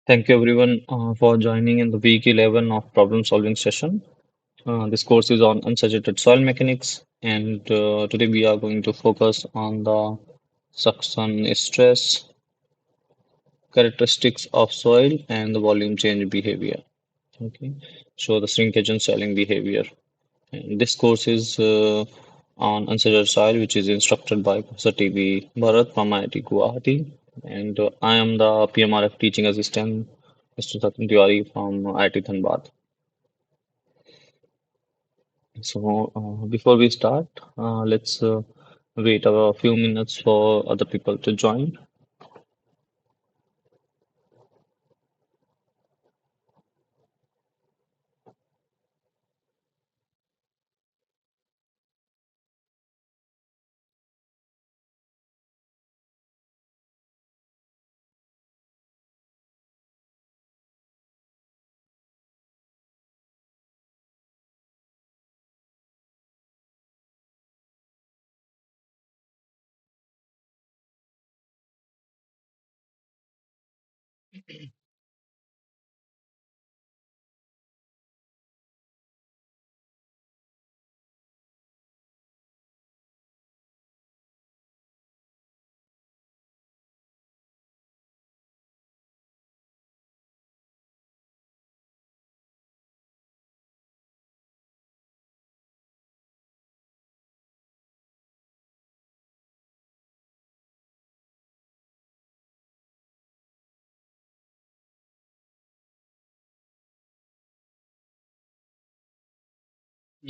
Thank you everyone for joining in the week 11 of problem solving session. This course is on unsaturated soil mechanics, and today we are going to focus on the suction stress characteristics of soil and the volume change behavior. Okay, so the shrinkage and swelling behavior. And this course is on unsaturated soil, which is instructed by Professor T.V. Bharat from IIT Guwahati, and I am the PMRF teaching assistant, Mr. Satyam Tiwari from IIT Dhanbad. So before we start, let's wait a few minutes for other people to join.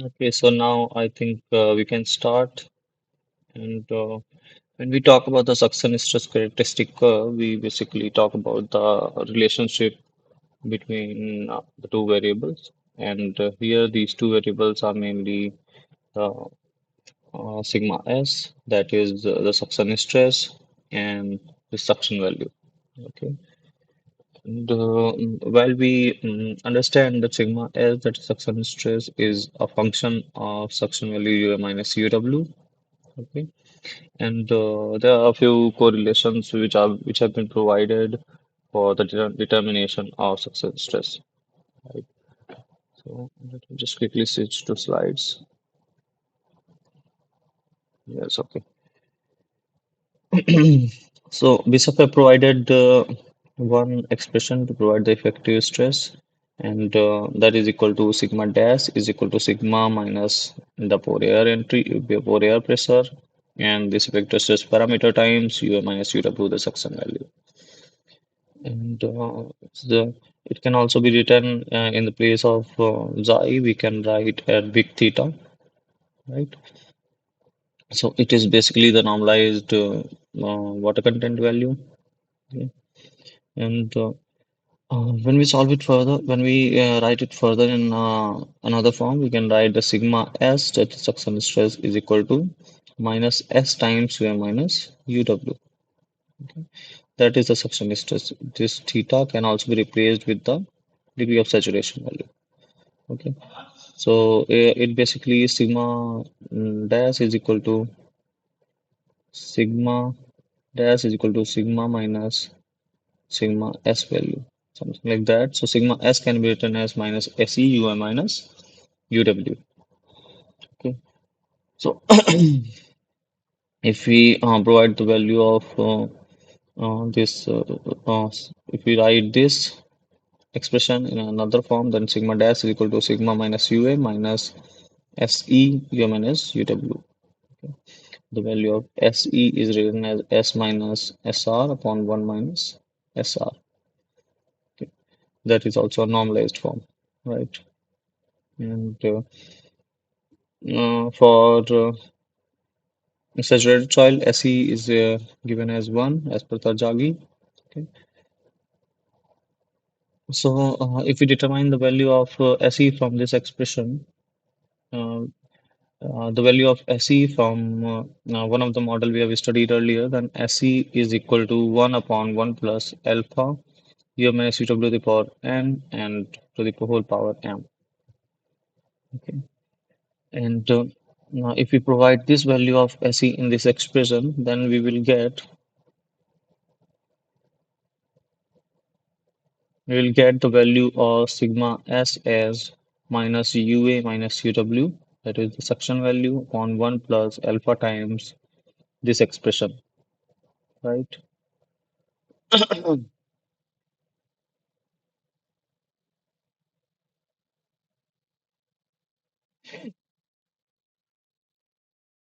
Okay, so now I think we can start. And when we talk about the suction stress characteristic curve, we basically talk about the relationship between the two variables. And here, these two variables are mainly uh, sigma s, that is the suction stress, and the suction value. Okay. And while we understand that sigma s, that suction stress, is a function of suction value U minus UW. Okay. And there are a few correlations which have been provided for the determination of suction stress. Right. So let me just quickly switch to slides. Yes, okay. So Bishop have provided one expression to provide the effective stress, and that is equal to sigma dash is equal to sigma minus the pore air entry, pore air pressure, and this vector stress parameter times U minus UW, the suction value. And it can also be written in the place of xi, we can write at big theta, right? So it is basically the normalized water content value. Okay. And when we solve it further, when we write it further in another form, we can write the sigma s, that is suction stress, is equal to minus s times U minus UW. That is the suction stress. This theta can also be replaced with the degree of saturation value. Okay. So it basically is sigma dash is equal to sigma dash is equal to sigma minus sigma s value, something like that. So sigma s can be written as minus se u minus uw. Okay. So if we provide the value of this, if we write this expression in another form, then sigma dash is equal to sigma minus ua minus se u minus uw. The value of Se is written as S minus SR upon 1 minus SR. Okay. That is also a normalized form, right? And for saturated soil, Se is given as 1 as per Tarjagi. Okay. So if we determine the value of Se from this expression, uh, the value of Se from one of the model we have studied earlier, then Se is equal to 1 upon 1 plus alpha U minus UW to the power n and to the whole power m. Okay. And now if we provide this value of Se in this expression, then we will get we will get the value of sigma S as minus UA minus UW, that is the suction value, upon 1 plus alpha times this expression, right?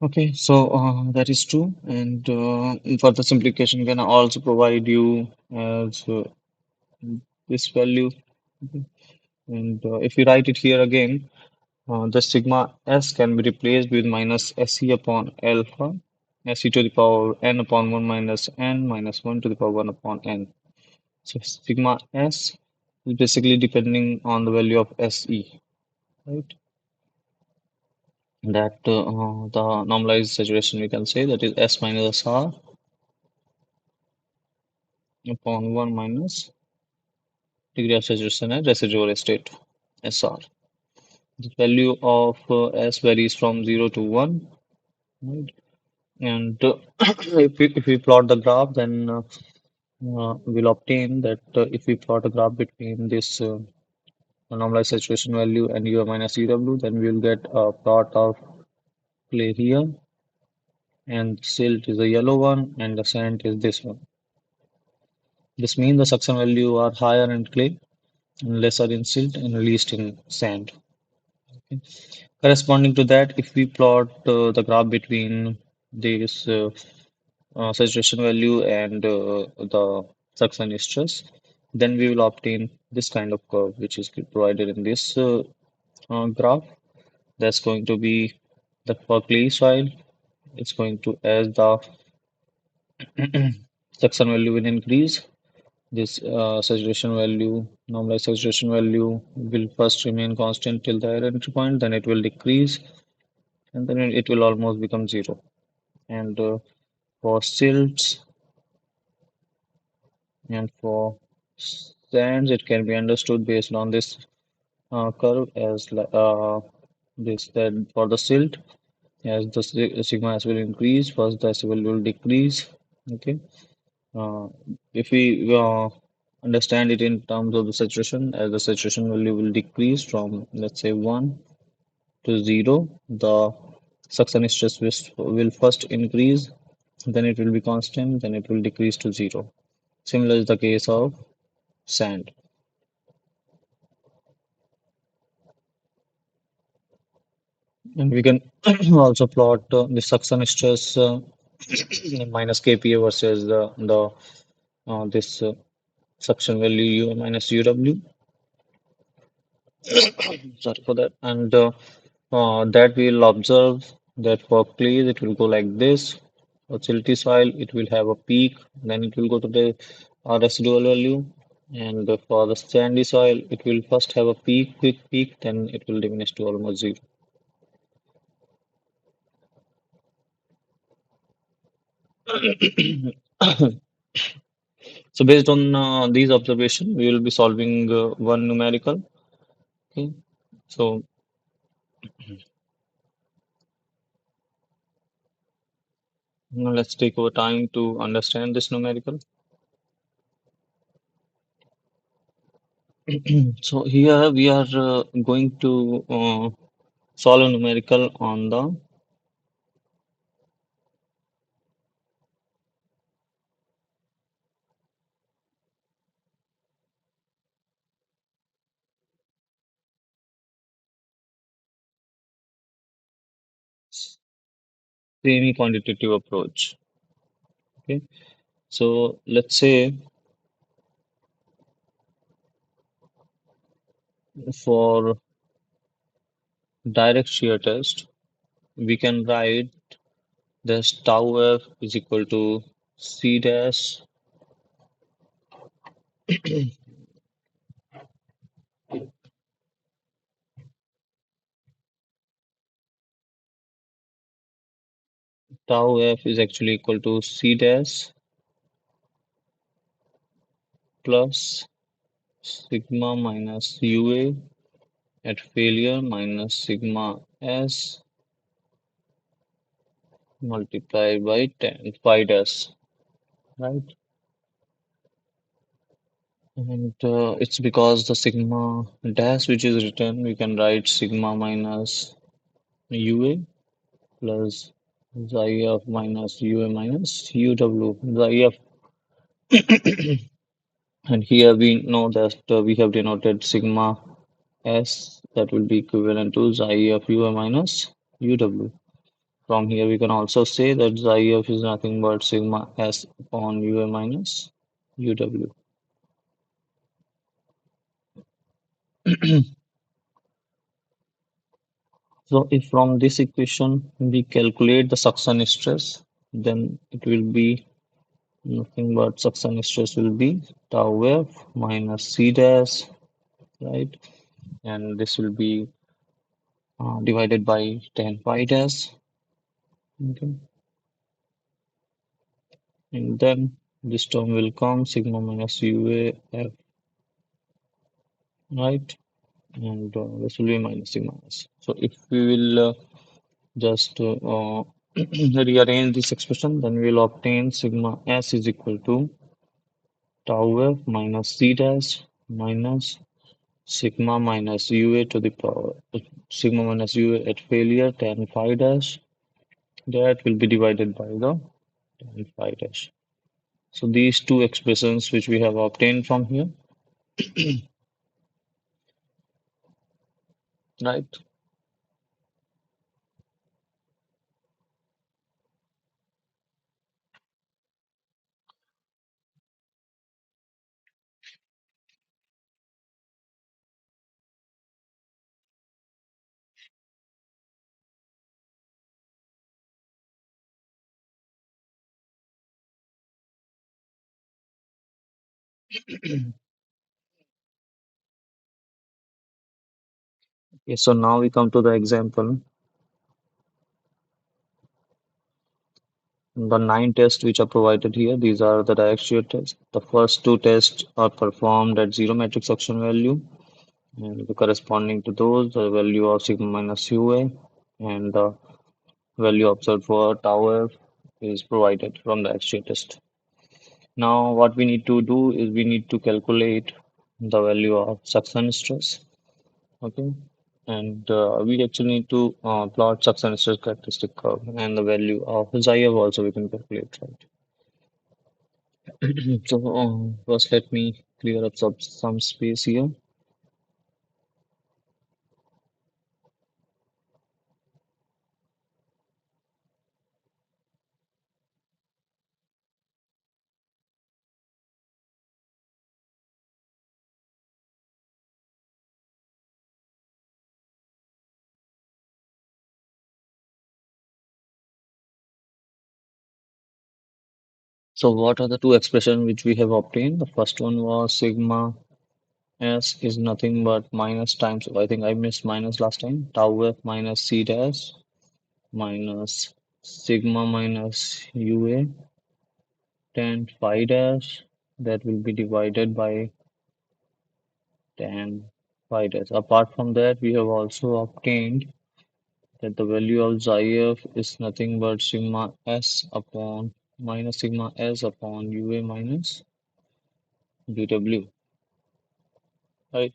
Okay, so that is true, and for the simplification, can also provide you as this value. Okay. And if we write it here again, the sigma s can be replaced with minus se upon alpha, se to the power n upon 1 minus n minus 1 to the power 1 upon n. So sigma s is basically depending on the value of se, right? That the normalized saturation we can say that is S minus R upon 1 minus degree of saturation at residual state SR. The value of S varies from 0 to 1, right? And if we plot the graph, then we'll obtain that if we plot a graph between this normalized saturation value and U minus UW, then we'll get a plot of clay here, and silt is the yellow one, and the sand is this one. This means the suction value are higher in clay and lesser in silt and least in sand. Okay. Corresponding to that, if we plot the graph between this saturation value and the suction stress, then we will obtain this kind of curve, which is provided in this graph. That's going to be the for clay soil. It's going to as the suction value will increase. This saturation value, normalized saturation value, will first remain constant till the entry point, then it will decrease, and then it will almost become zero. And for silts and for sands, it can be understood based on this curve as this that for the silt, as the sigma s will increase, first the s will decrease. Okay. Uh, if we understand it in terms of the saturation, as the saturation value will decrease from, let's say, 1 to 0, the suction stress will first increase, then it will be constant, then it will decrease to 0. Similar is the case of sand. And we can also plot the suction stress minus kPa versus the this suction value U minus UW. Sorry for that. And that we'll observe that for clays it will go like this. For silty soil it will have a peak, then it will go to the residual value. And for the sandy soil it will first have a peak, quick peak, then it will diminish to almost zero. So based on these observations, we will be solving one numerical. Okay. So now let's take our time to understand this numerical. So here we are going to solve a numerical on the semi-quantitative approach. Okay. So let's say for direct shear test, we can write this tau f is equal to c dash tau f is actually equal to c dash plus sigma minus ua at failure minus sigma s multiplied by 10 pi dash, right? And it's because the sigma dash which is written, we can write sigma minus UA plus xi of minus UA minus UW xi of, and here we know that we have denoted sigma S, that will be equivalent to xi of UA minus UW. From here we can also say that xi of is nothing but sigma S upon UA minus UW. So if from this equation we calculate the suction stress, then it will be nothing but suction stress will be tau F minus C dash, right? And this will be divided by tan phi dash, okay? And then this term will come sigma minus UA F, right? And this will be minus sigma S. So if we will just rearrange this expression, then we will obtain sigma S is equal to tau F minus C dash minus sigma minus UA to the power sigma minus UA at failure tan phi dash, that will be divided by the tan phi dash. So these two expressions which we have obtained from here, right? Okay, so now we come to the example. The nine tests which are provided here, these are the direct shear tests. The first two tests are performed at zero metric suction value, and the corresponding to those, the value of sigma minus UA and the value observed for tau F is provided from the X-ray test. Now, what we need to do is we need to calculate the value of suction stress. Okay, and we actually need to plot suction stress characteristic curve and the value of xi F also we can calculate, right? So first, let me clear up some space here. So what are the two expressions which we have obtained? The first one was sigma S is nothing but minus times, I think I missed minus last time, tau F minus C dash minus sigma minus UA tan phi dash, that will be divided by tan phi dash. Apart from that, we have also obtained that the value of xi F is nothing but sigma S upon minus sigma S upon UA minus UW, right?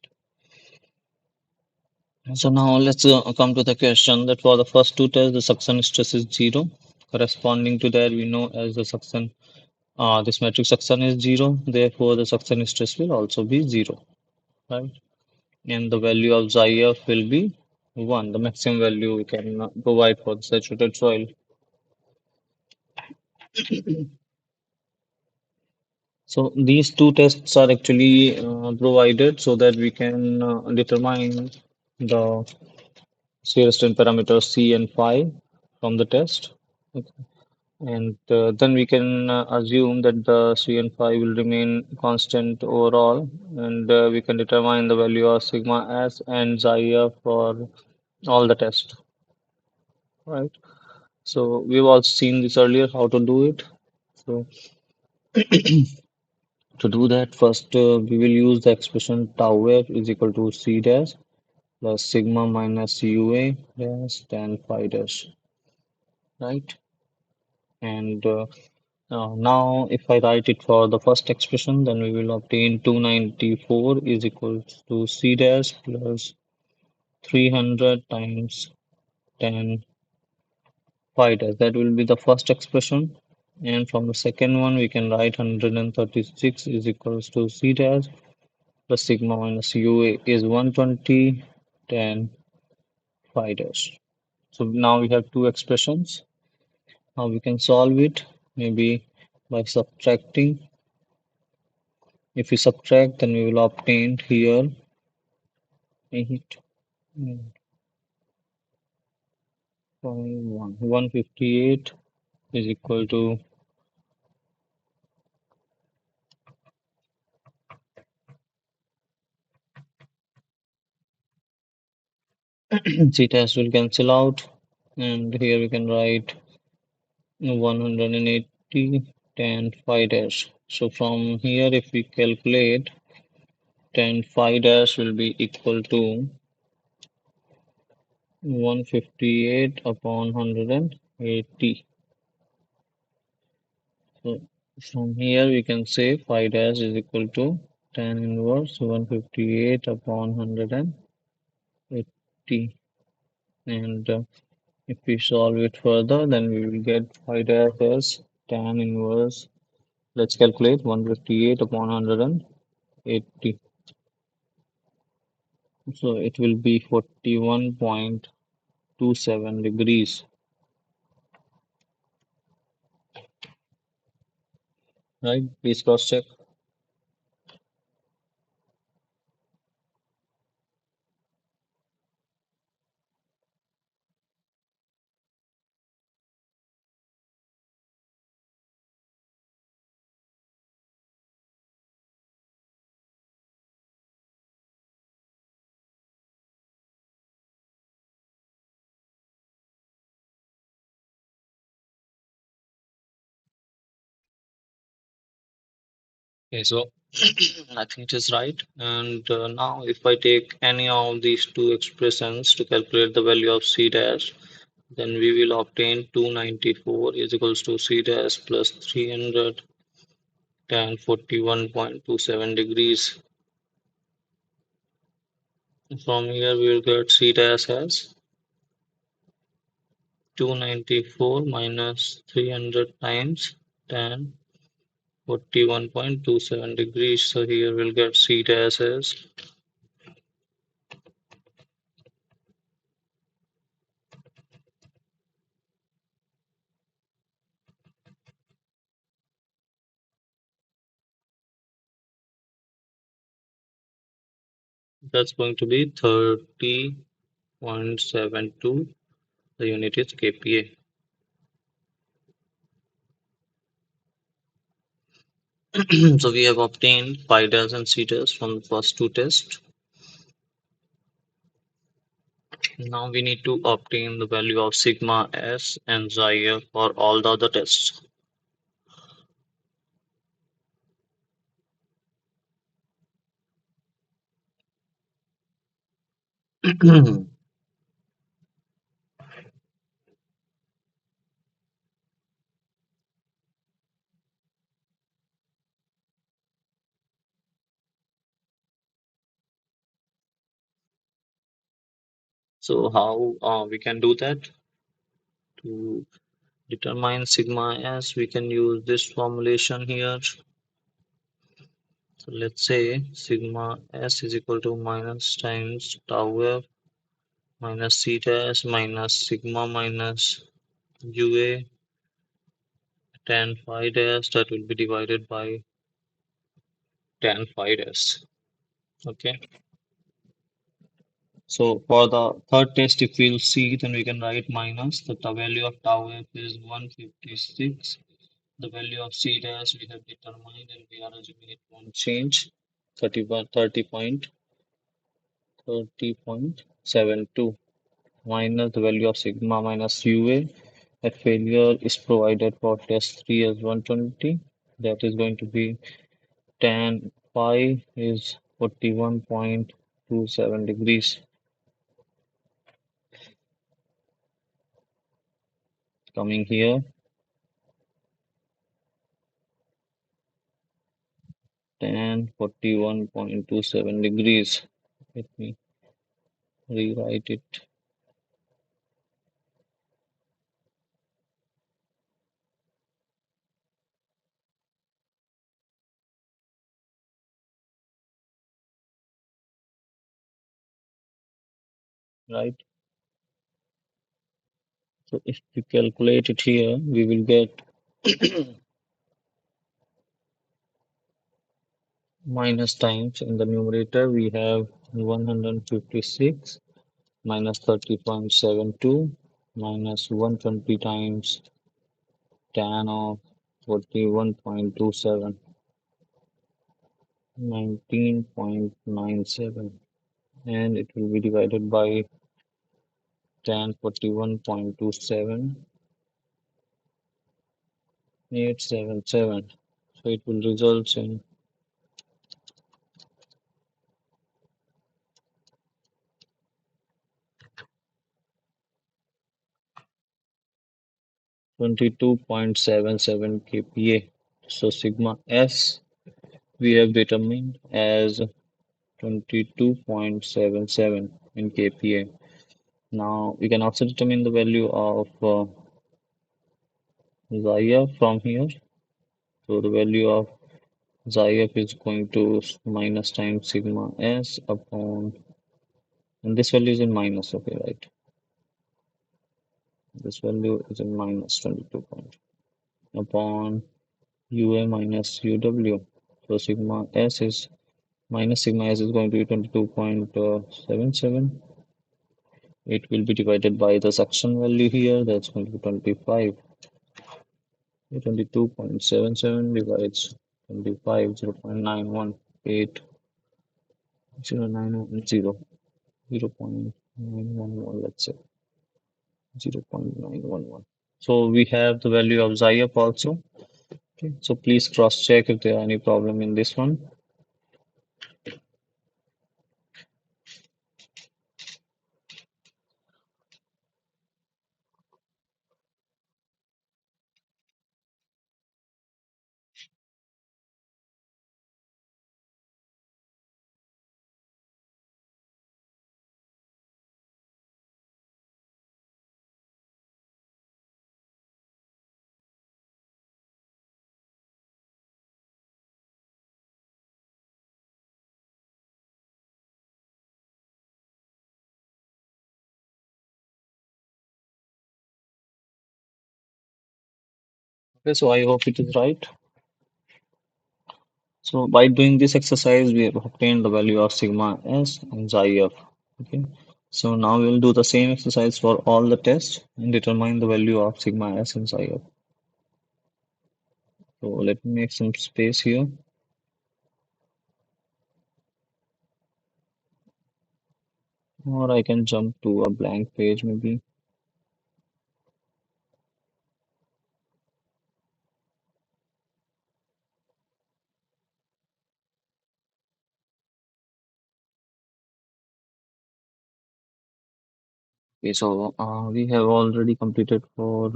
So now let's come to the question that for the first two tests, the suction stress is zero. Corresponding to that, we know as the suction, this metric suction is zero. Therefore, the suction stress will also be zero, right? And the value of xi F will be 1, the maximum value we can provide for the saturated soil. So these two tests are actually provided so that we can determine the shear strain parameters C and phi from the test. Okay. And then we can assume that the C and phi will remain constant overall, and we can determine the value of sigma S and xi F for all the tests, right? So we've also seen this earlier how to do it. So to do that, first we will use the expression tau F is equal to C dash plus sigma minus UA dash tan phi dash, right? And Now, if I write it for the first expression, then we will obtain 294 is equal to C dash plus 300 times 10 phi dash. That will be the first expression. And from the second one, we can write 136 is equals to C dash plus sigma minus UA is 120 10 phi dash. So now we have two expressions. Now we can solve it maybe by subtracting. If we subtract, then we will obtain here 8 158 is equal to c test will cancel out, and here we can write 180 10 phi dash. So from here, if we calculate, 10 phi dash will be equal to 158 upon 180. So from here we can say phi dash is equal to tan inverse 158 upon 180. And if we solve it further, then we will get phi dash as tan inverse. Let's calculate 158 upon 180. So it will be 41.27 degrees. Right? Please cross check. Okay, so I think it is right. And now, if I take any of these two expressions to calculate the value of C dash, then we will obtain 294 is equals to C dash plus 300 tan 41.27 degrees. From here, we will get C dash as 294 minus 300 times tan 41.27 degrees. So here we'll get C dash as that's going to be 30.72. The unit is kPa. So we have obtained pi dash and c dash from the first two tests. Now we need to obtain the value of sigma s and xi f for all the other tests. So how we can do that? To determine sigma s, we can use this formulation here. So let's say sigma s is equal to minus times tau f minus c dash minus sigma minus ua tan phi dash, that will be divided by tan phi dash. Okay. So for the third test, if we'll see, then we can write minus the value of tau f is 156. The value of c dash we have determined, and we are assuming it won't change. 30.72 minus the value of sigma minus UA. At failure is provided for test 3 as 120. That is going to be tan phi is 41.27 degrees. Coming here, 41.27 degrees. Let me rewrite it. Right. So if we calculate it here, we will get minus times in the numerator. We have 156 minus 30.72 minus 120 times tan of 41.27, 19.97, and it will be divided by tan 41.27, 877. So it will result in 22.77 kPa. So sigma S we have determined as 22.77 in kPa. Now we can also determine the value of xi from here. So the value of xi is going to minus times sigma S upon, and this value is in minus, okay, right? This value is in minus 22 point upon UA minus UW. So sigma S is minus sigma S is going to be 22.77. It will be divided by the suction value here, that's going to be 25. 22.77 divides 25, 0.918, 0.910, 0.911, let's say 0.911. So we have the value of xi up also. Okay, so please cross check if there are any problem in this one. Okay, so I hope it is right. So by doing this exercise, we have obtained the value of sigma S and xi f. Okay. So now we will do the same exercise for all the tests and determine the value of sigma S and xi f. So let me make some space here. Or I can jump to a blank page maybe. Okay, so we have already completed for,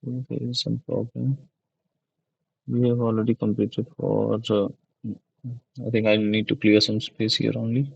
there is some problem. We have already completed for, I think I need to clear some space here only.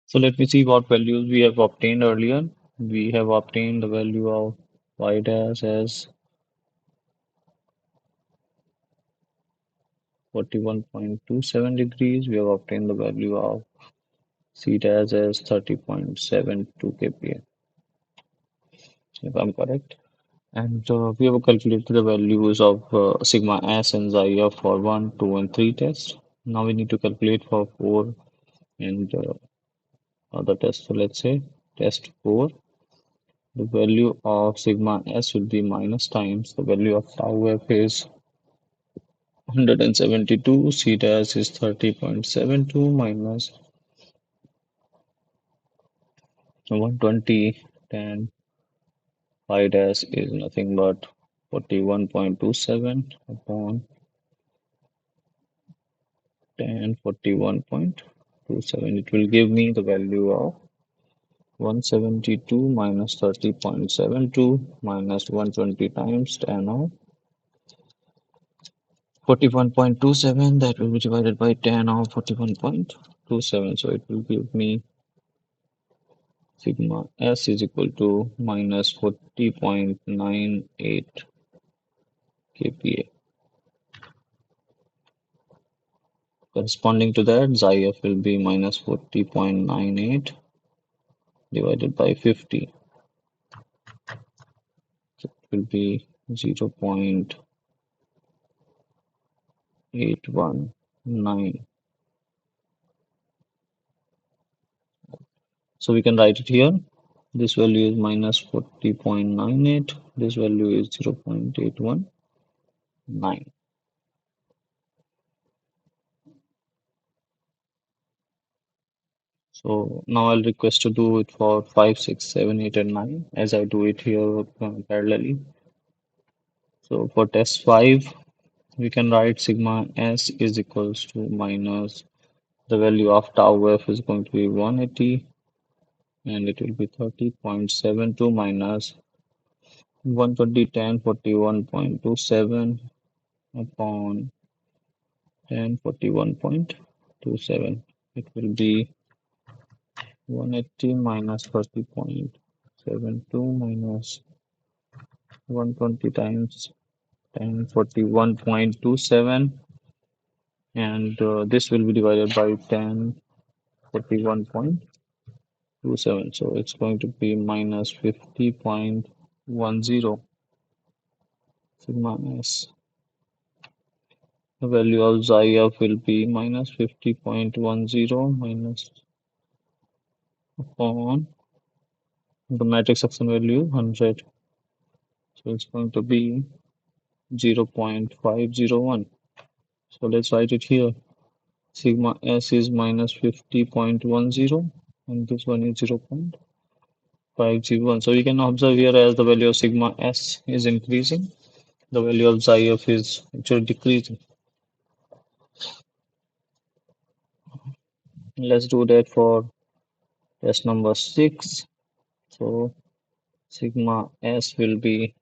So let me see what values we have obtained earlier. We have obtained the value of Y dash as 41.27 degrees. We have obtained the value of C dash as 30.72 kPa, if I'm correct. And we have calculated the values of sigma S and xi f for 1, 2, and 3 tests. Now we need to calculate for 4 and other tests. So let's say test 4. The value of sigma S will be minus times the value of tau f is 172, C dash is 30.72 minus 120, and phi dash is nothing but 41.27 upon 10 41.27. It will give me the value of 172 minus 30.72 minus 120 times 10 of 41.27. That will be divided by 10 of 41.27. So it will give me sigma S is equal to minus 40.98 kPa. Corresponding to that, xi f will be minus 40.98 divided by 50. So it will be 0.819. So we can write it here. This value is minus 40.98. This value is 0.819. So now I'll request to do it for 5, 6, 7, 8, and 9 as I do it here parallelly. So for test 5, we can write sigma S is equals to minus the value of tau f is going to be 180, and it will be 30.72 minus 120 10 41.27 upon 10 41.27. It will be 180 minus 30.72 minus 120 times 10 41.27, and this will be divided by 10 41.27. So it's going to be minus 50.10 sigma s. The value of xi f will be minus 50.10 minus upon the matrix section value 100. So it's going to be 0.501. So let's write it here. Sigma s is minus 50.10 and this one is 0.501. So we can observe here as the value of sigma s is increasing, the value of xi f is actually decreasing. Let's do that for test number 6. So sigma s will be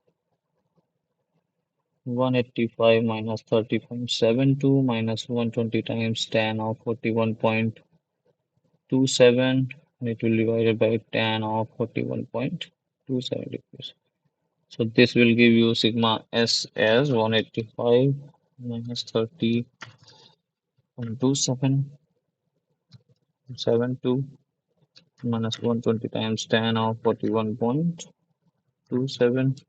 185 minus 30.72 minus 120 times tan of 41.27, and it will divide it by tan of 41.27 degrees. So this will give you sigma s as 185 minus 30.2772 minus 120 times tan of 41.27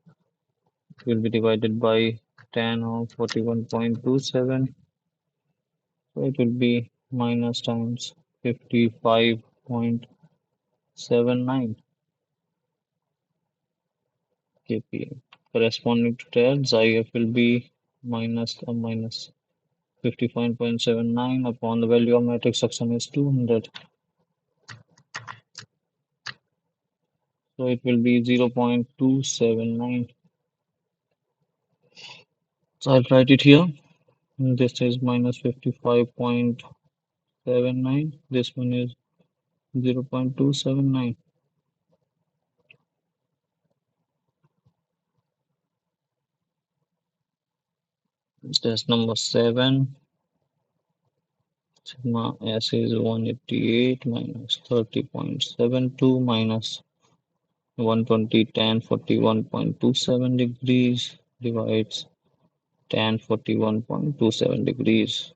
will be divided by tan of 41.27. So it will be minus times 55.79 kPa. Corresponding to that, xi f will be minus 55.79 upon the value of matrix suction is 200. So it will be 0.279. So I'll write it here. This is minus 55.79. This one is 0.279. Test number 7. Sigma S is 188 minus 30.72 minus 120 tan 41.27 degrees divides tan 41.27 degrees.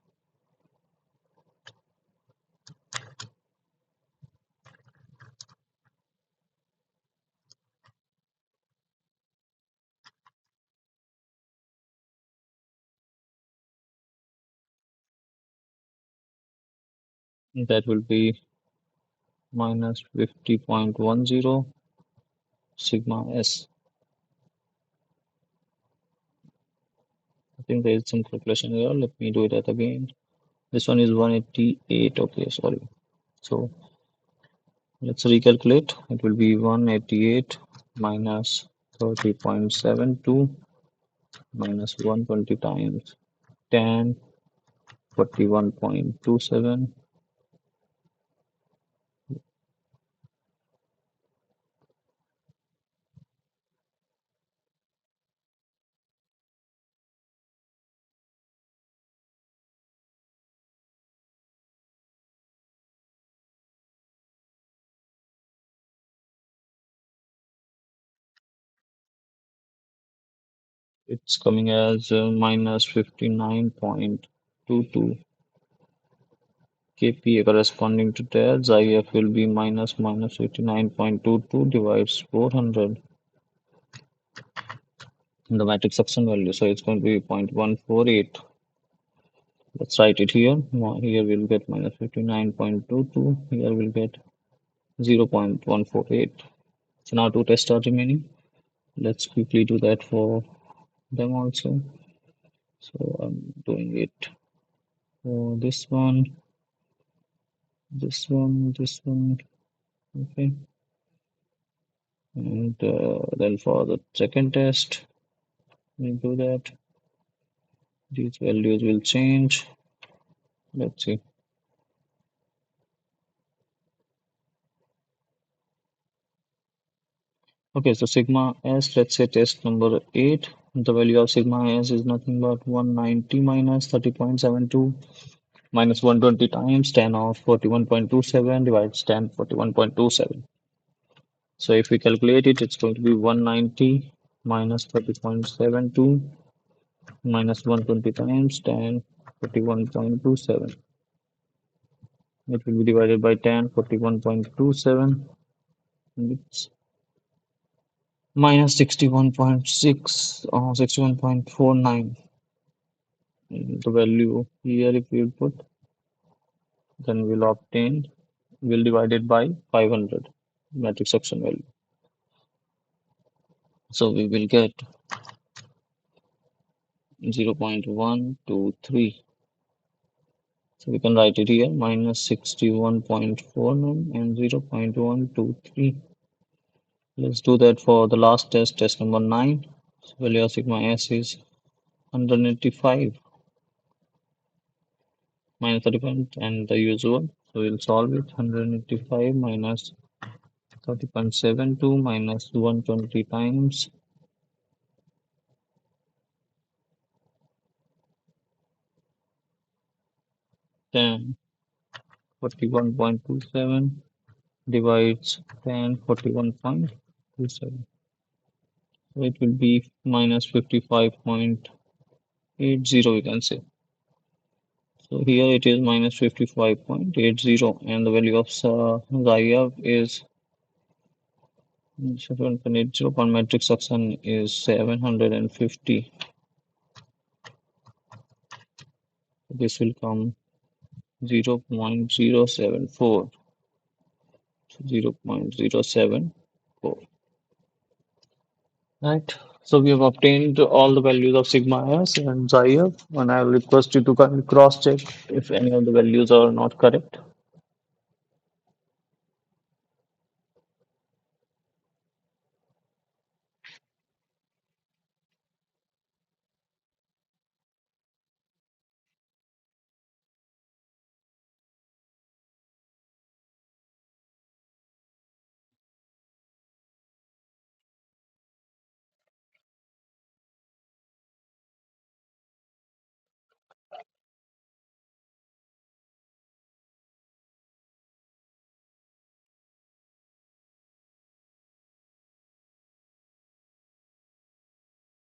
That will be minus 50.10 sigma s. I think there is some calculation here. Let me do that again. This one is 188. Okay, sorry. So let's recalculate. It will be 188 minus 30.72 minus 120 times tan 41.27. It's coming as minus 59.22 kPa corresponding to that. Xi will be minus 59.22 divides 400 in the matrix suction value. So it's going to be 0.148. Let's write it here. Here we'll get minus 59.22. Here we'll get 0.148. So now two tests are remaining. Let's quickly do that for them also. So I'm doing it for this one, okay. And then for the second test, we do that. These values will change. Let's see. Okay, so sigma s, let's say test number 8. The value of sigma s is nothing but 190 minus 30.72 minus 120 times tan of 41.27 divides tan 41.27. So if we calculate it, it's going to be 190 minus 30.72 minus 120 times tan 41.27. It will be divided by tan 41.27. It's minus 61.6 or 61.49. The value here, if we put, then we'll divide it by 500 matrix suction value. So we will get 0.123. So we can write it here minus 61.49 and 0.123. Let's do that for the last test, test number 9. So value of sigma s is 185 minus 35 and the usual. So we'll solve it. 185 minus 30.72 minus 120 times 10 41.27 divides 10 41.27. So it will be minus 55.80, we can say. So here it is minus 55.80 and the value of Zayav is 7.80 per metric suction is 750. This will come 0.074. 0.074. Right. So we have obtained all the values of sigma s and xi f, and I will request you to cross check if any of the values are not correct.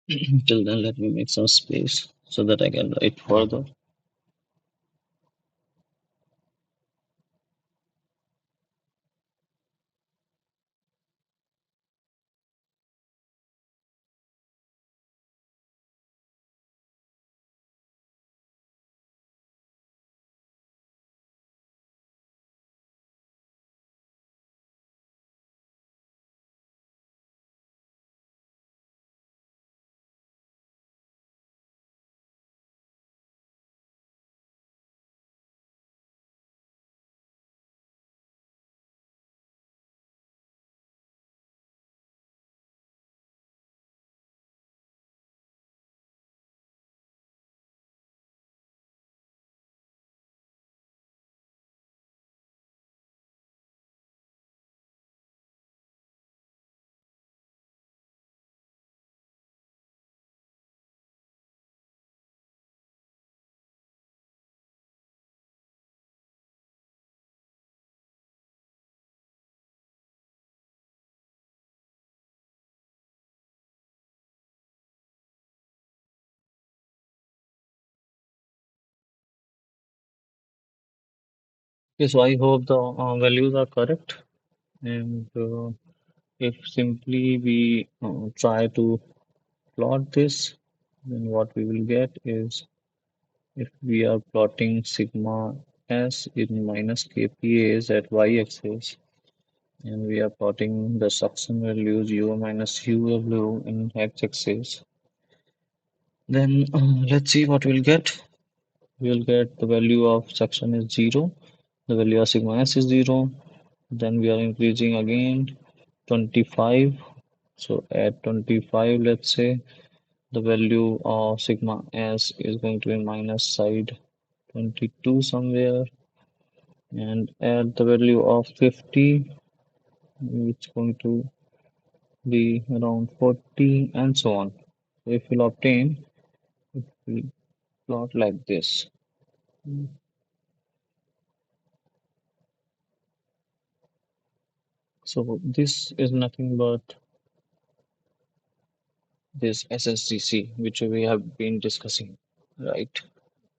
Till then, let me make some space so that I can write further. Okay, so I hope the values are correct. And if simply we try to plot this, then what we will get is if we are plotting sigma s in minus kPa's at y-axis, and we are plotting the suction values u minus uw in x-axis, then let's see what we'll get. We'll get the value of suction is 0, the value of sigma s is 0, then we are increasing again 25. So at 25, let's say the value of sigma s is going to be minus side 22 somewhere, and at the value of 50, it's going to be around 40, and so on. So if we'll obtain, we plot like this. So this is nothing but this SSDC, which we have been discussing, right?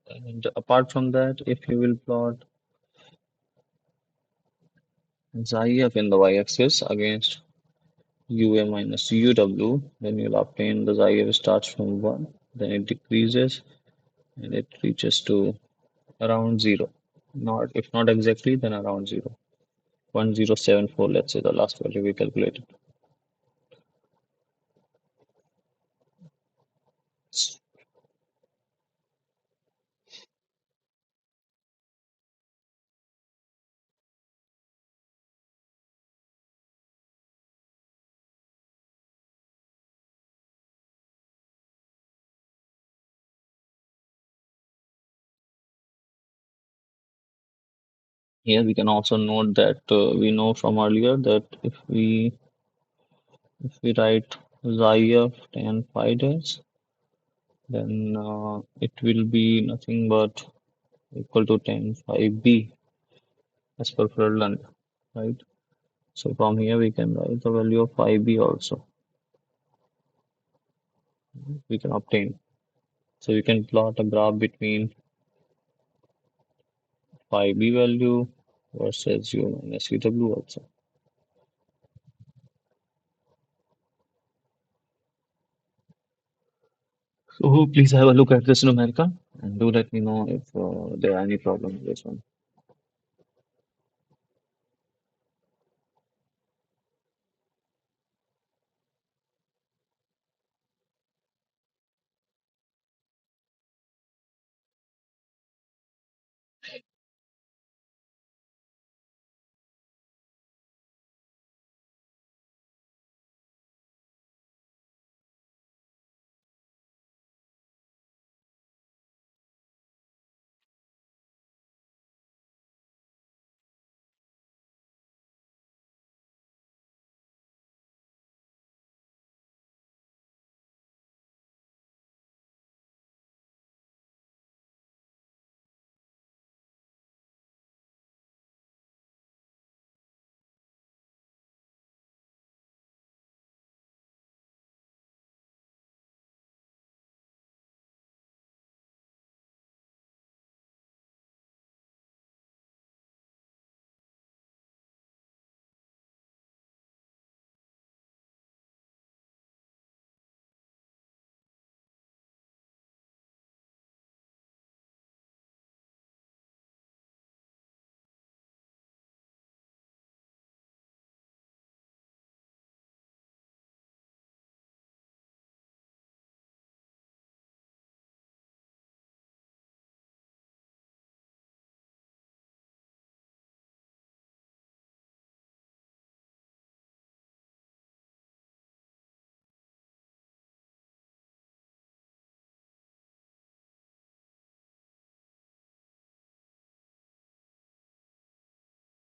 And apart from that, if you will plot xi f in the y-axis against UA minus UW, then you'll obtain the xi f starts from 1, then it decreases and it reaches to around 0. Not if not exactly, then around 0. 1074, let's say the last value we calculated. Here we can also note that we know from earlier that if we write xi of tan phi dash, then it will be nothing but equal to tan phi b as per Furland, right? So from here we can write the value of phi b also. We can obtain. So you can plot a graph between phi b value versus u minus uw also. So please have a look at this numerical and do let me know if there are any problems with this one.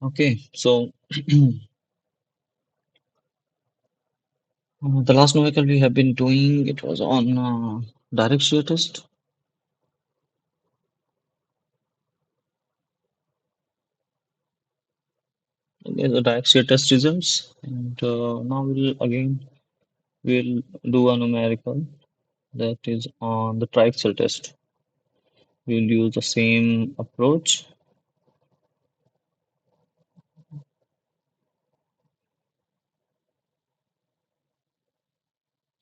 Okay, so the last numerical we have been doing, it was on direct shear test. There's the direct shear test results, and now we'll do a numerical that is on the triaxial test. We'll use the same approach.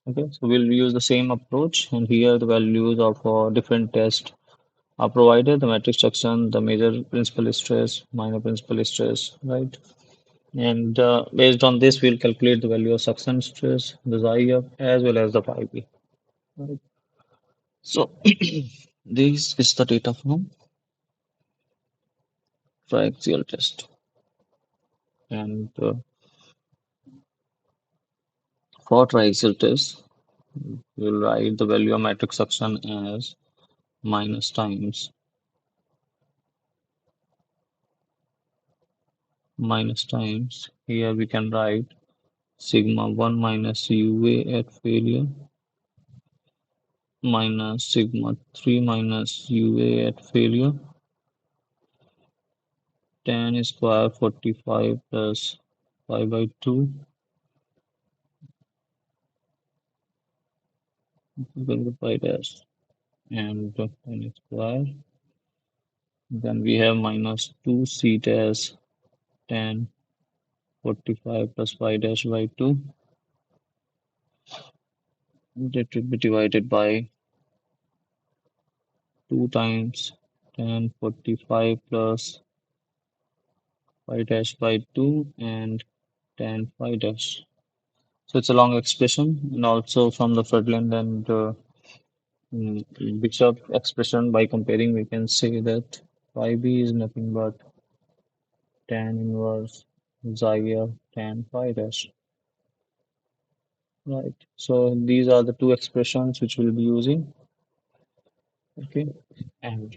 Okay, so we'll use the same approach, and here the values of different tests are provided. The matrix section, the major principal stress, minor principal stress, right? And based on this, we'll calculate the value of suction stress, the xi as well as the phi b. Right? So this is the data from triaxial test, and for triaxial test, we'll write the value of matrix suction as minus times. Here we can write sigma 1 minus UA at failure minus sigma 3 minus UA at failure tan square 45 plus pi by 2 equal to pi dash and tan square. Then we have minus 2 c dash tan 45 plus pi dash by 2. That will be divided by 2 times tan 45 plus pi dash by 2 and tan phi dash. So it's a long expression, and also from the Friedland and Bishop expression by comparing, we can say that phi b is nothing but tan inverse xi tan phi dash. Right. So these are the two expressions which we'll be using. Okay. And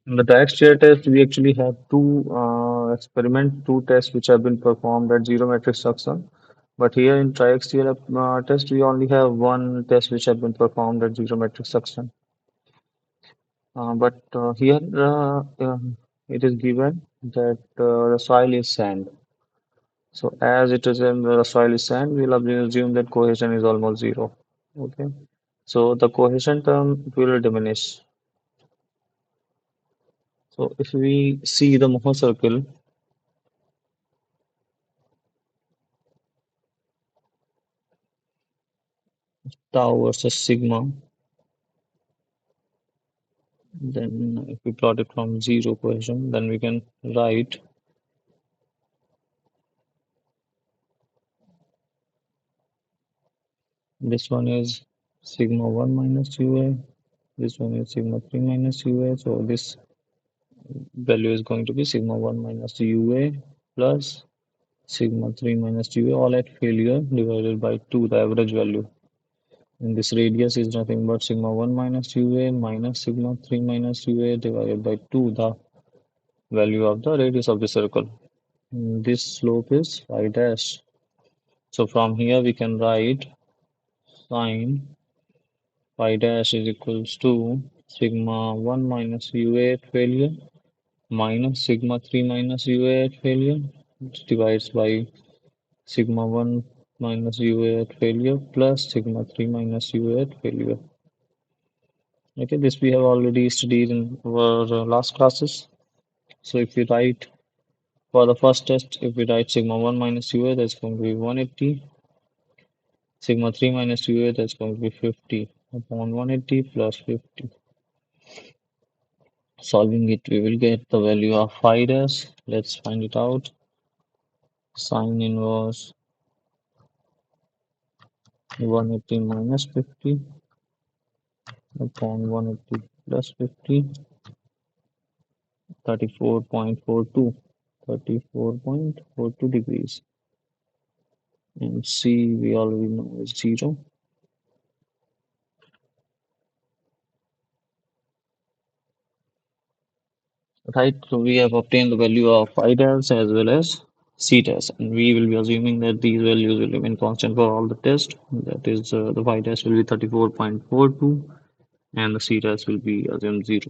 in the direct shear test, we actually have two tests which have been performed at zero metric suction. But here in triaxial test, we only have one test which have been performed at zero metric suction. But here it is given that the soil is sand. So as it is in the soil is sand, we'll assume that cohesion is almost zero. Okay. So the cohesion term will diminish. So if we see the Mohr circle, tau versus sigma, then if we plot it from zero cohesion, then we can write this one is sigma 1 minus UA, this one is sigma 3 minus UA. So this value is going to be sigma 1 minus UA plus sigma 3 minus UA all at failure divided by 2, the average value. And this radius is nothing but sigma 1 minus UA minus sigma 3 minus UA divided by 2, the value of the radius of the circle. And this slope is phi dash. So from here we can write sine phi dash is equals to sigma 1 minus UA at failure minus sigma 3 minus UA at failure, which divides by sigma 1 minus UA at failure plus sigma 3 minus UA at failure. Okay, this we have already studied in our last classes. So if we write for the first test, if we write sigma 1 minus UA, that's going to be 180. Sigma 3 minus UA, that's going to be 50 upon 180 plus 50. Solving it, we will get the value of phi dash. Let's find it out. Sine inverse 180 minus 50 upon 180 plus 50, 34.42, 34.42 degrees. And C we already know is 0. Right, so we have obtained the value of phi dash as well as c dash, and we will be assuming that these values will remain constant for all the tests. That is, the phi dash will be 34.42 and the c dash will be assumed 0.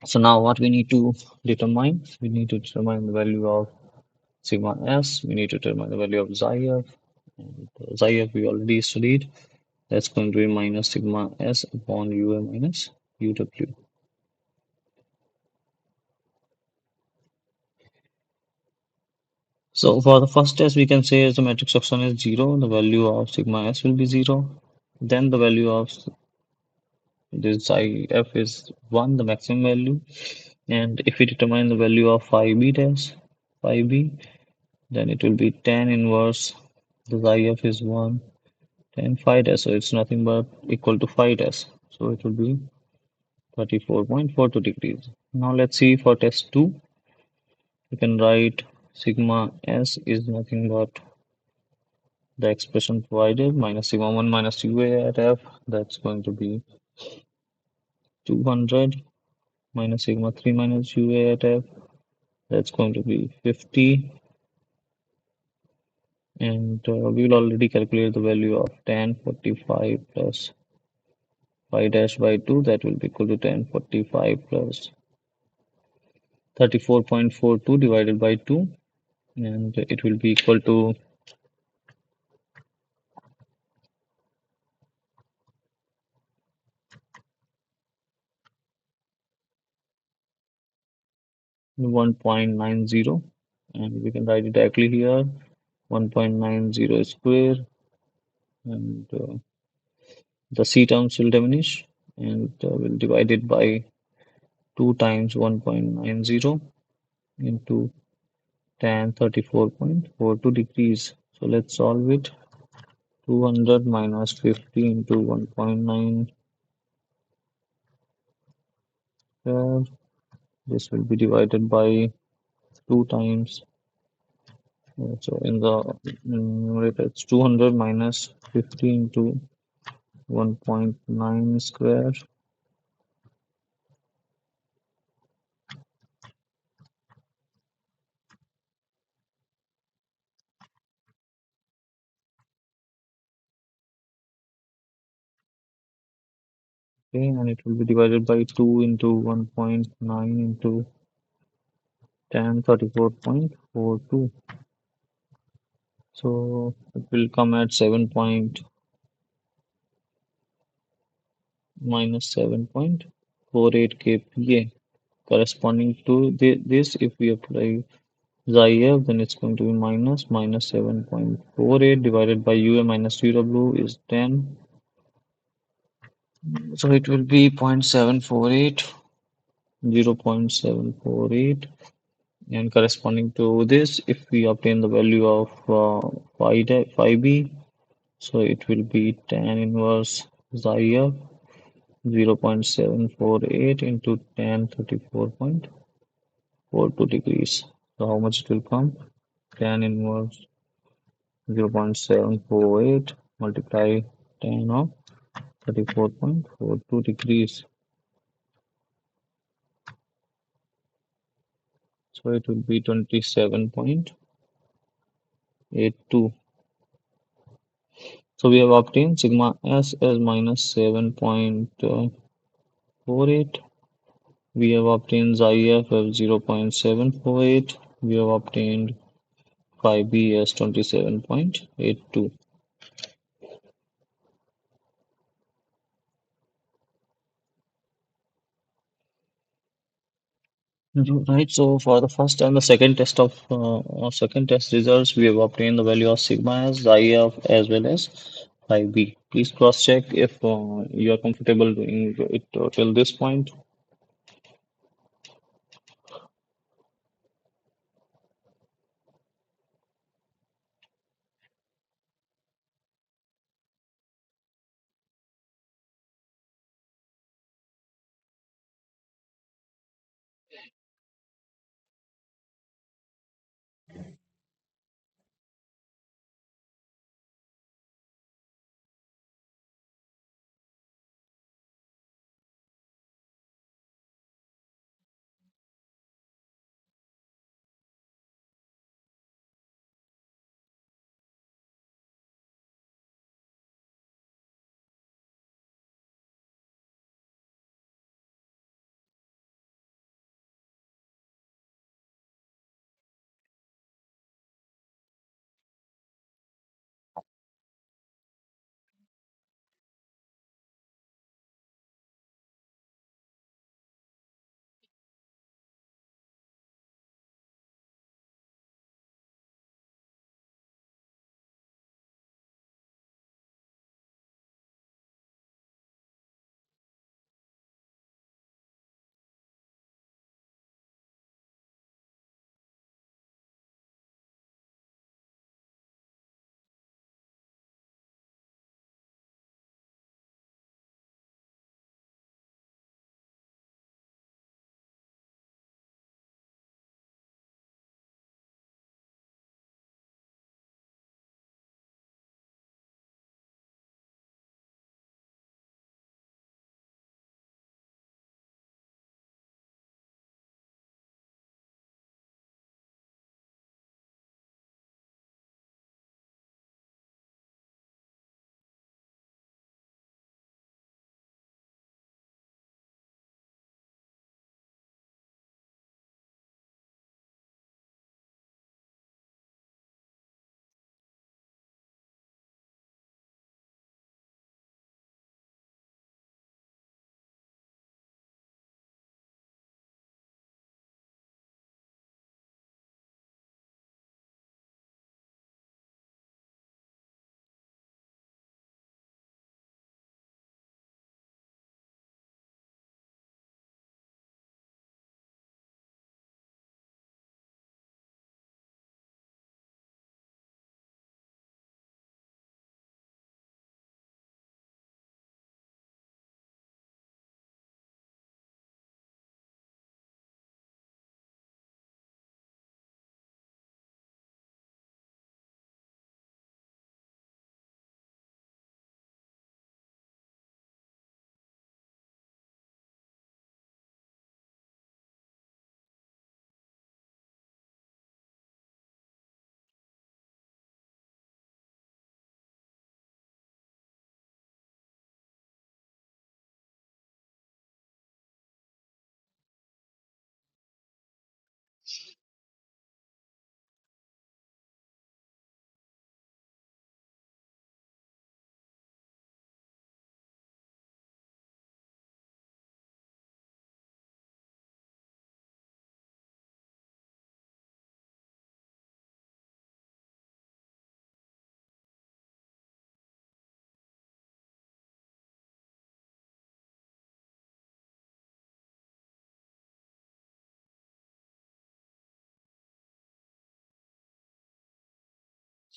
So now what we need to determine? We need to determine the value of sigma s, we need to determine the value of xi f, and xi f we already studied. That's going to be minus sigma s upon ua minus uw. So for the first test, we can say as the matrix function is 0, the value of sigma s will be 0. Then the value of this psi f is 1, the maximum value. And if we determine the value of phi b, then it will be tan inverse, the psi f is 1, tan phi dash. So it's nothing but equal to phi dash. So it will be 34.42 degrees. Now let's see for test 2. You can write sigma s is nothing but the expression provided minus sigma 1 minus ua at f, that's going to be 200 minus sigma 3 minus ua at f, that's going to be 50, and we will already calculate the value of tan 45 plus phi dash by 2, that will be equal to tan 45 plus 34.42 divided by 2, and it will be equal to 1.90, and we can write it directly here, 1.90 square, and the c terms will diminish, and we'll divide it by 2 times 1.90 into tan 34.42 degrees. So let's solve it. 200 minus 50 into 1.9 square. This will be divided by 2 times. So in the numerator, it's 200 minus 50 into 1.9 square. Okay, and it will be divided by 2 into 1.9 into tan 34.42. So it will come at 7 point minus 7.48 kPa. Corresponding to this, if we apply xi f, then it's going to be minus 7.48 divided by ua minus uw is 10. So it will be 0.748, 0.748. And corresponding to this, if we obtain the value of phi b, so it will be tan inverse xi f 0.748 into tan 34.42 degrees. So how much it will come? Tan inverse 0.748 multiply tan of 34.42 degrees. So it will be 27.82. So we have obtained sigma s as minus 7.48. We have obtained xi f as 0.748. We have obtained phi b as 27.82. Right, so for the first and the second test results, we have obtained the value of sigma as xi f as well as phi b. Please cross check if you are comfortable doing it till this point.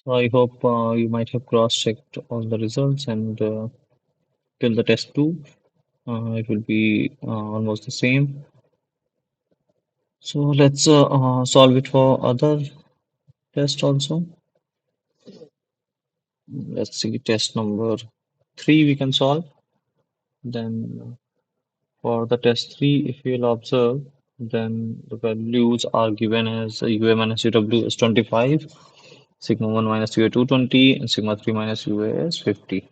So I hope you might have cross-checked all the results and till the test 2, it will be almost the same. So let's solve it for other test also. Let's see test number 3 we can solve. Then for the test 3, if you'll observe, then the values are given as UA minus UW is 25, sigma 1 minus UA 220, and sigma 3 minus UA is 50.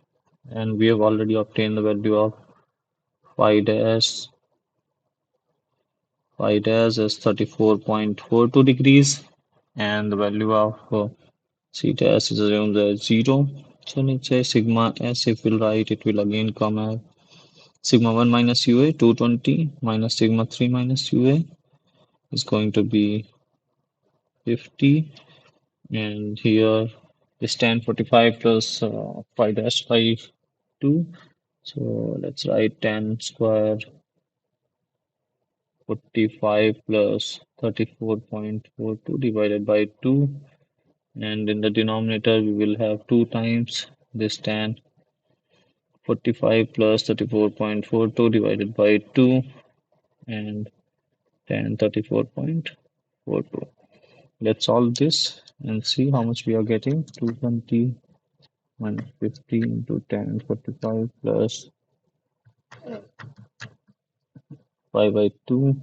And we have already obtained the value of phi dash. Phi dash is 34.42 degrees, and the value of C dash is assumed as 0. So let's say sigma S, if we'll write, it will again come as sigma 1 minus UA 220 minus sigma 3 minus UA is going to be 50, and here is tan 45 plus phi dash phi 2. So let's write tan square 45 plus 34.42 divided by 2, and in the denominator we will have 2 times this tan 45 plus 34.42 divided by 2 and tan 34.42. Let's solve this and see how much we are getting. 220 minus 50 into tan 45 plus 5 by 2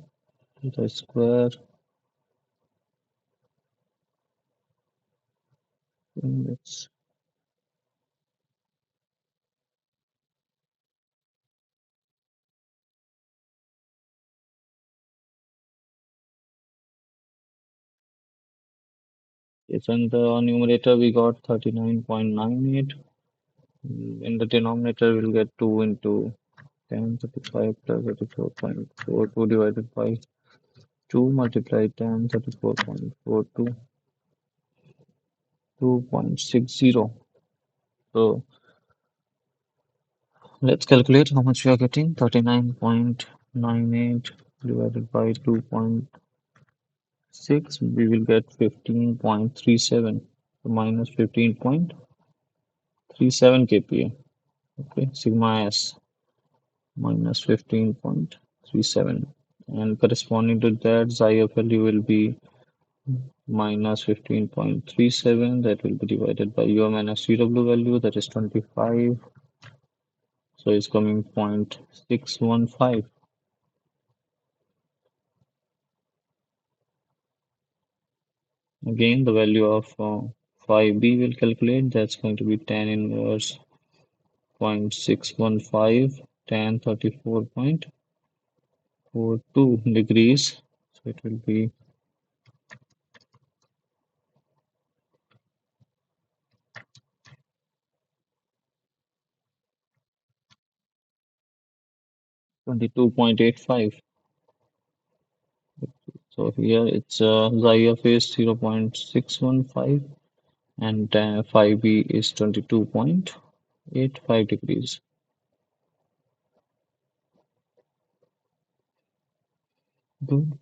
the square. And let's If in the numerator we got 39.98. In the denominator we'll get 2 into tan 35 plus 34.42 divided by 2 multiply tan 34.42, 2.60. So let's calculate how much we are getting. 39.98 divided by 2.6, we will get 15.37. So minus 15.37 kPa. Okay, sigma S minus 15.37, and corresponding to that xi of value will be minus 15.37, that will be divided by u minus uw value, that is 25, so it's coming 0.615. Again the value of phi b will calculate, that's going to be tan inverse 0.615 tan 34.42 degrees, so it will be 22.85. So here it's xi of is 0.615 and phi b is 22.85 degrees. Good.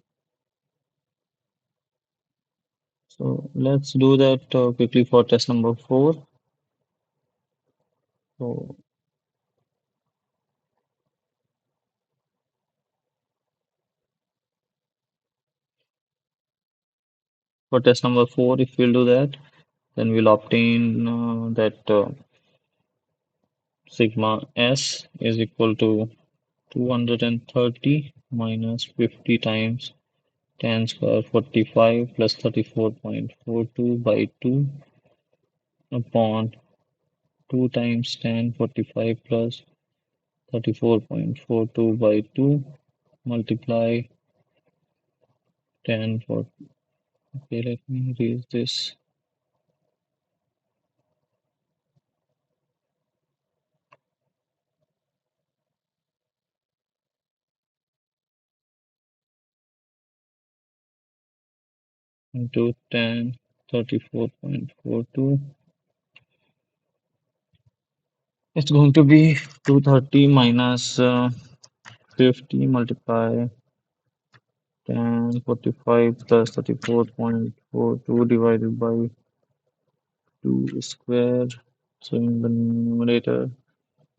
So let's do that quickly for test number 4. So for test number 4, if we'll do that, then we'll obtain that sigma s is equal to 230 minus 50 times tan square 45 plus 34.42 by 2 upon 2 times tan 45 plus 34.42 by 2 multiply tan for, okay, let me raise this into tan 34.42. It's going to be 230 minus 50 multiply tan 45 plus 34.42 divided by 2 square. So in the numerator,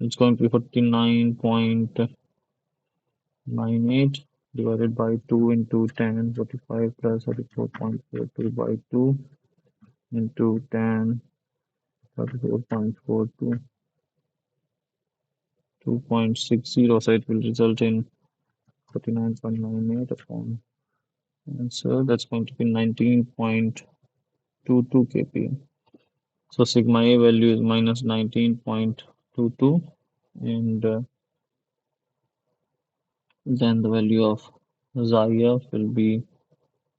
it's going to be 49.98 divided by 2 into 10, 45 plus 34.42 by 2 into 10, 34.42, 2.60. So it will result in 49.98 upon answer. That's going to be 19.22 kPa. So sigma A value is minus 19.22, and then the value of xi f will be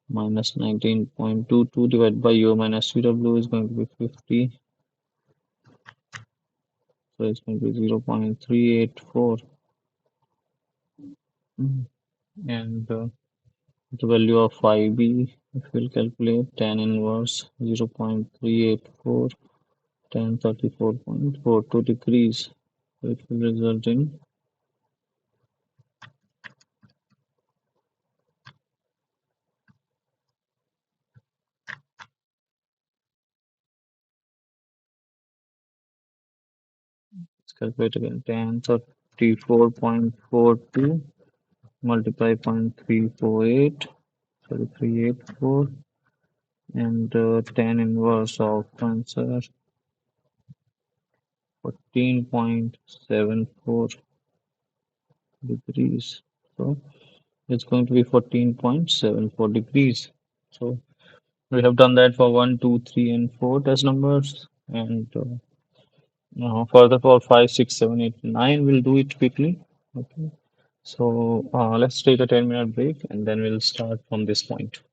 minus 19.22 divided by U minus CW is going to be 50. So it's going to be 0.384. And the value of phi b, if we'll calculate tan inverse 0.384, tan 34.42 degrees. So it will result in, let's calculate again, tan 34.42 multiply 0.348, sorry, 384, and tan inverse of answer 14.74 degrees. So it's going to be 14.74 degrees. So we have done that for 1, 2, 3, and 4 test numbers, and further for 5, 6, 7, 8, 9, we'll do it quickly. Okay. So let's take a 10-minute break, and then we'll start from this point.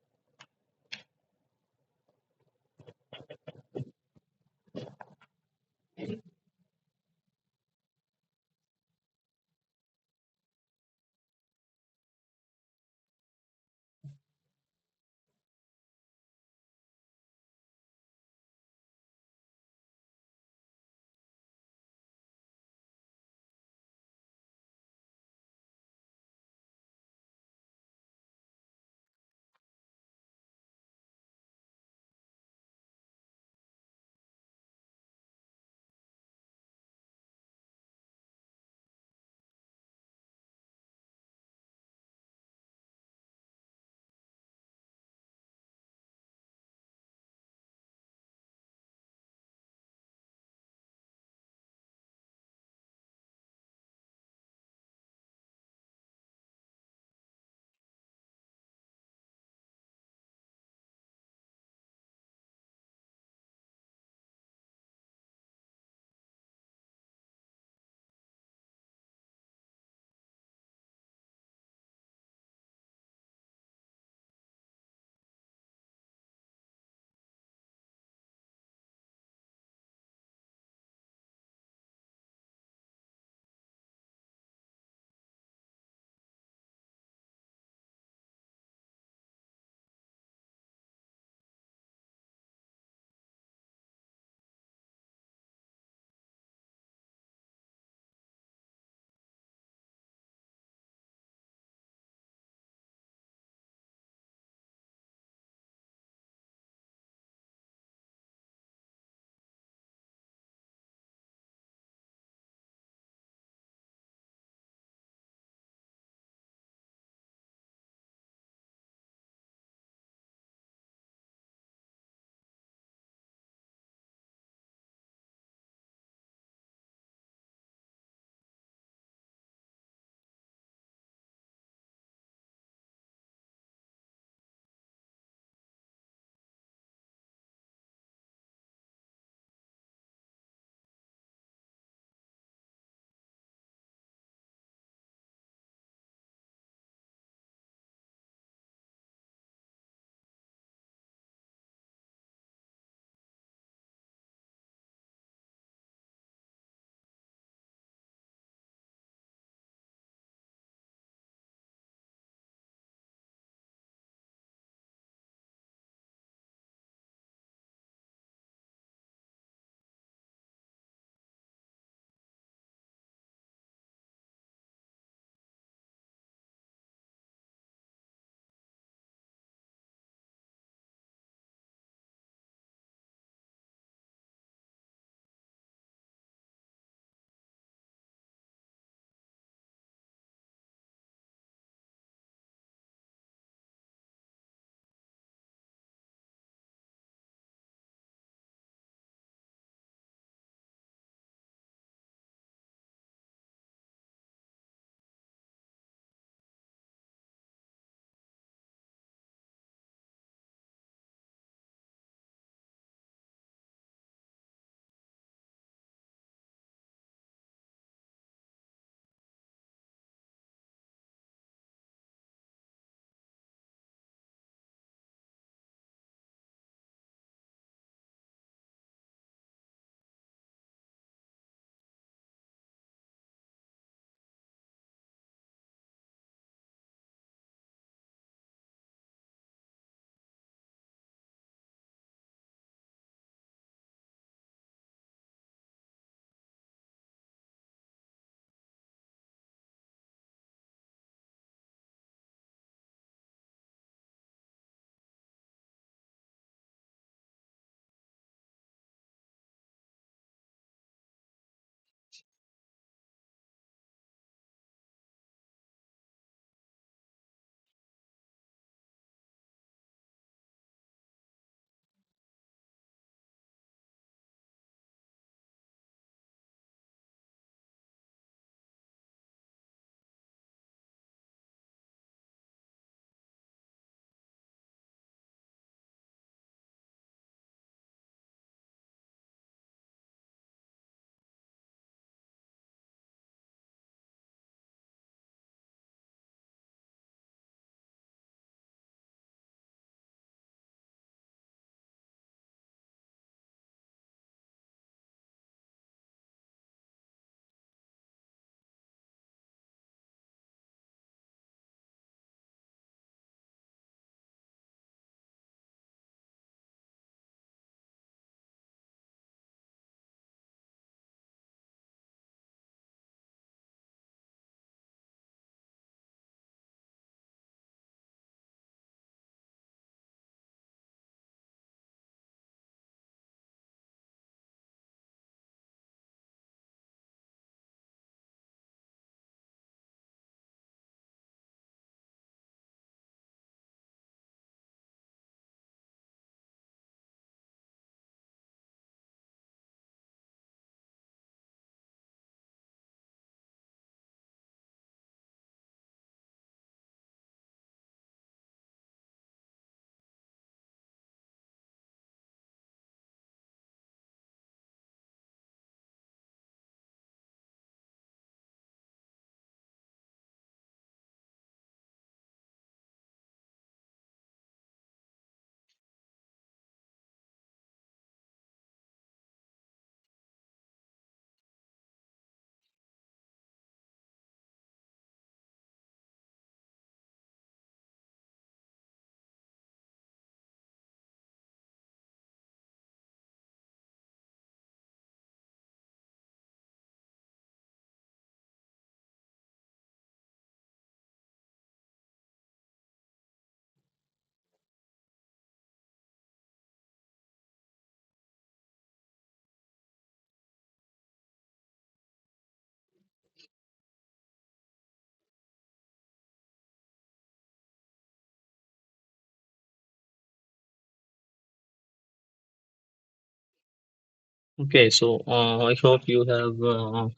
Okay, so I hope you have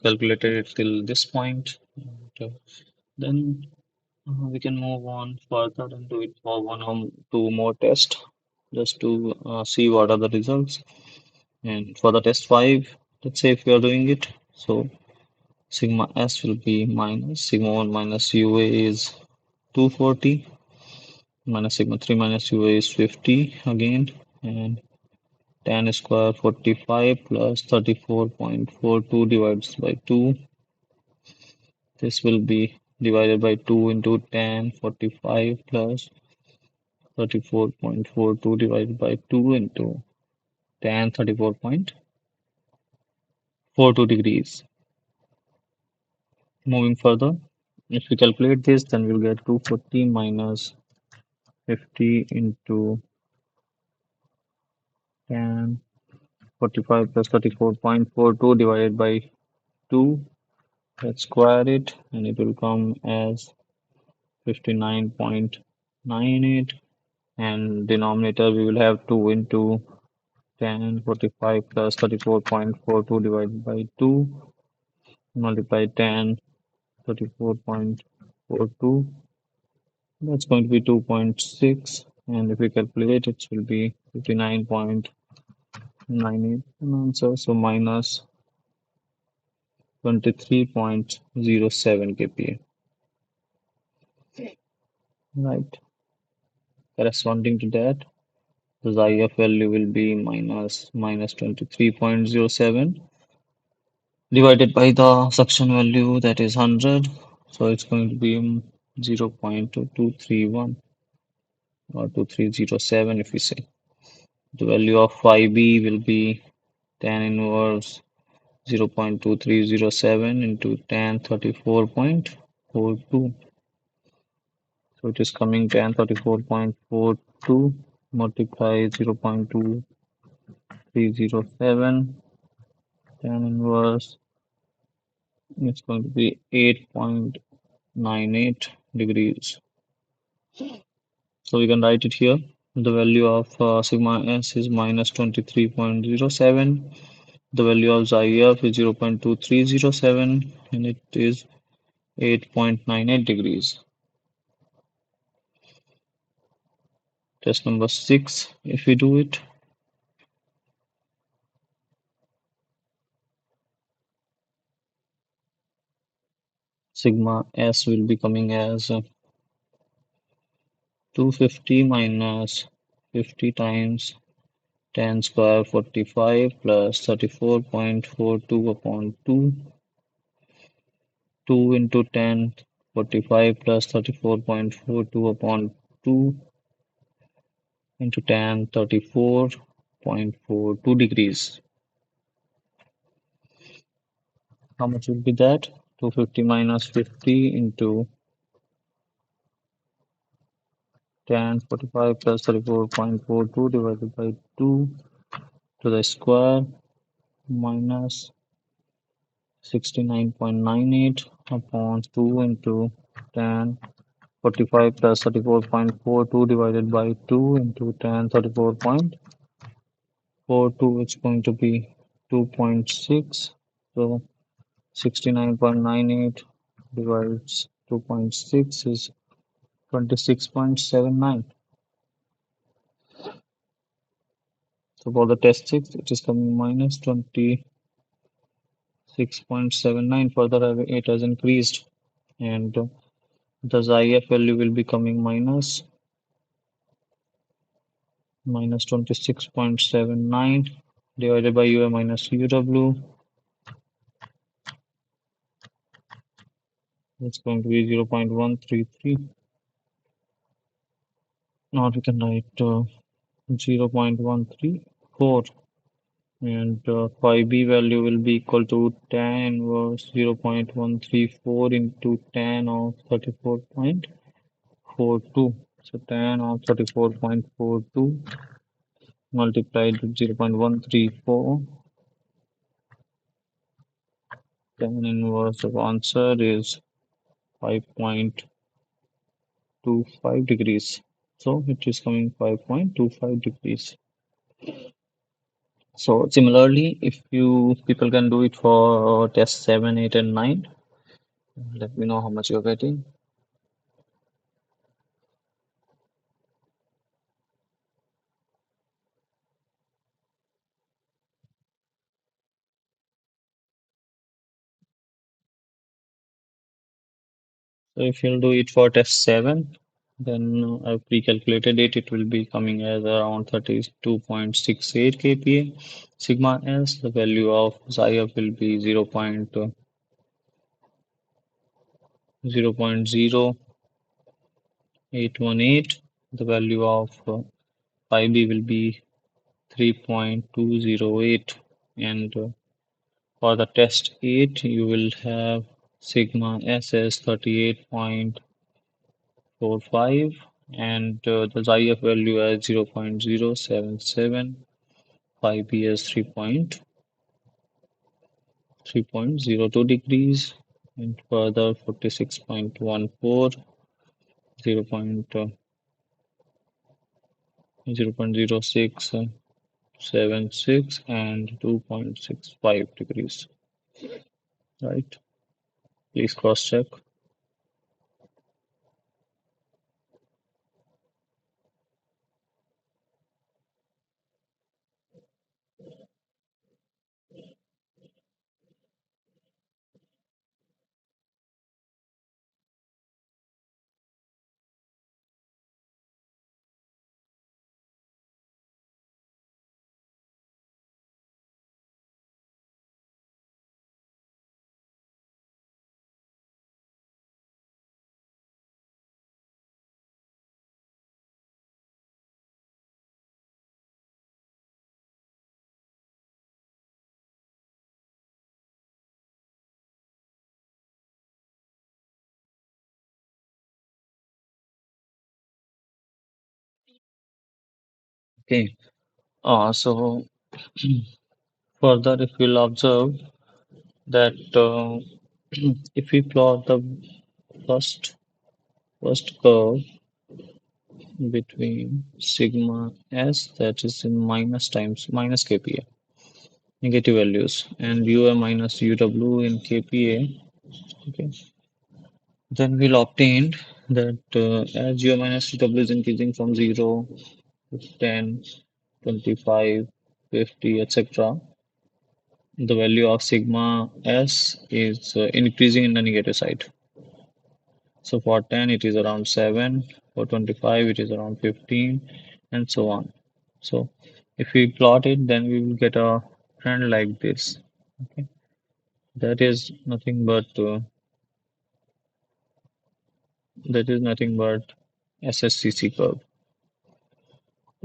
calculated it till this point. And, then we can move on further and do it for one or two more tests just to see what are the results. And for the test 5, let's say if we are doing it, so sigma s will be minus sigma 1 minus ua is 240 minus sigma 3 minus ua is 50 again, and tan square 45 plus 34.42 divided by 2. This will be divided by 2 into tan 45 plus 34.42 divided by 2 into tan 34.42 degrees. Moving further, if we calculate this, then we'll get 240 minus 50 into tan 45 plus 34.42 divided by 2. Let's square it, and it will come as 59.98, and denominator we will have 2 into tan 45 plus 34.42 divided by 2 multiply tan 34.42. That's going to be 2.6, and if we calculate it will be 59.98 an answer, so minus 23.07 kPa, right? Corresponding to that, the IF value will be minus 23.07 divided by the suction value, that is 100. So it's going to be 0.231 or 2307 if we say. The value of phi b will be tan inverse 0.2307 into tan 34.42. So it is coming tan 34.42 multiply 0.2307 tan inverse, it's going to be 8.98 degrees. So we can write it here. The value of sigma s is minus 23.07. The value of xif is 0.2307, and it is 8.98 degrees. Test number 6, if we do it, sigma s will be coming as 250 minus 50 times tan square 45 plus 34.42 upon 2, 2 into tan 45 plus 34.42 upon 2 into tan 34.42 degrees. How much will be that? 250 minus 50 into tan 45 plus 34.42 divided by 2 to the square minus 69.98 upon 2 into tan 45 plus 34.42 divided by 2 into tan 34.42, it's going to be 2.6. So 69.98 divides 2.6 is 26.79. So for the test 6, it is coming minus 26.79. Further, it has increased, and the IF value will be coming minus 26.79 divided by UA minus UW. It's going to be 0.133. Now we can write 0.134, and phi b value will be equal to tan inverse 0.134 into tan of 34.42. So tan of 34.42 multiplied with 0.134, tan inverse of answer is 5.25 degrees. So it is coming 5.25 degrees. So similarly, if you people can do it for test 7, 8, and 9, let me know how much you're getting. So if you'll do it for test 7, then I've pre-calculated it. It will be coming as around 32.68 kPa. Sigma S, the value of Xi will be 0.0818. The value of pi b will be 3.208. And for the test 8, you will have sigma S as 38.45 and the XIF value as 0.077, pi b as 3.02 degrees, and further 46.14, 0.0676 and 2.65 degrees, right? Please cross check. Okay. So further, if we'll observe that if we plot the first first curve between sigma s, that is in minus times minus kPa, negative values, and u minus uw in kPa, okay, then we'll obtain that as u minus uw is increasing from 0 to 10, 25, 50, etc., the value of sigma s is increasing in the negative side. So for 10, it is around 7. For 25, it is around 15, and so on. So if we plot it, then we will get a trend like this. Okay, that is nothing but SSCC curve.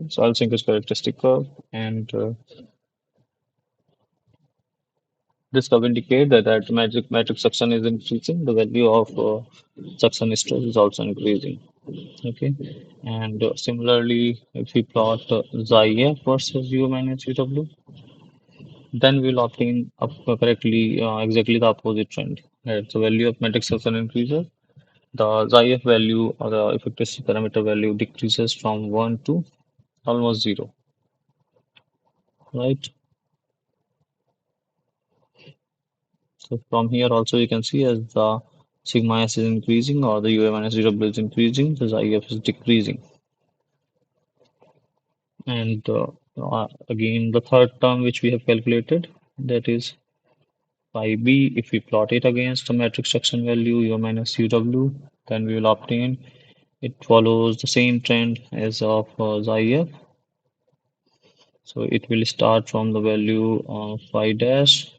So I'll sync characteristic curve, and this curve indicates that matrix suction is increasing. The value of suction stress is also increasing. Okay, and similarly, if we plot xi f versus u minus uw, then we'll obtain correctly exactly the opposite trend. Right? The value of matrix suction increases. The xi f value or the effective parameter value decreases from 1 to almost 0. Right? So from here also you can see as the sigma s is increasing or the UA minus uw is increasing, the xi f is decreasing. And again, the third term which we have calculated, that is pi b, if we plot it against the matrix suction value u minus uw, then we will obtain it follows the same trend as of xi f. So it will start from the value of phi dash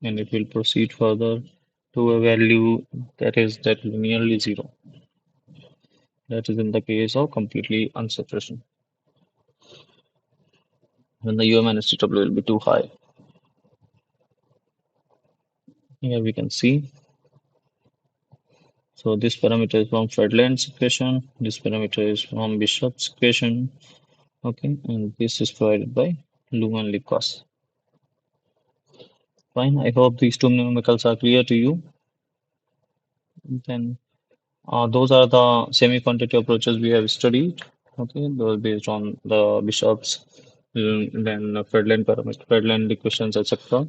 and it will proceed further to a value that will be nearly zero. That is in the case of completely unsaturation when the u minus uw will be too high. Here we can see. So this parameter is from Friedland's equation. This parameter is from Bishop's equation. Okay, and this is provided by Lu and Likos. Fine. I hope these two numericals are clear to you. Then those are the semi-quantitative approaches we have studied. Okay, those based on the Bishop's then Fredland parameter, Fredland equations, etc.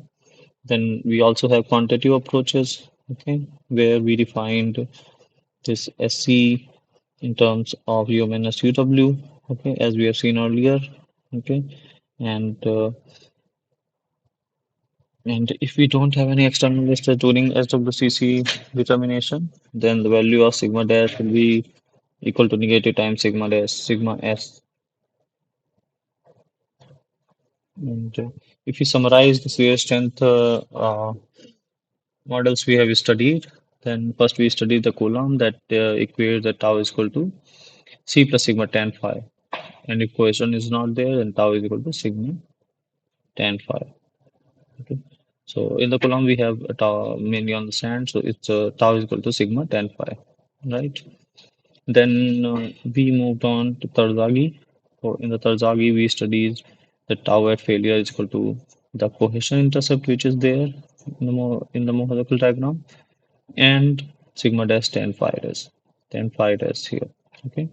Then we also have quantitative approaches, okay, where we defined this SC in terms of U minus UW, okay, as we have seen earlier, okay, and uh, and if we don't have any external listed during SWCC determination, then the value of sigma dash will be equal to negative times sigma dash sigma S. And if we summarize the shear strength models we have studied, then first we studied the Coulomb that equates that tau is equal to C plus sigma tan phi. And if cohesion is not there, then tau is equal to sigma tan phi. Okay. So in the Coulomb we have a tau mainly on the sand, so it's tau is equal to sigma tan phi, right? Then we moved on to Terzaghi. So in the Terzaghi we studied the tau at failure is equal to the cohesion intercept which is there in the homological diagram, and sigma dash tan phi dash here. Okay,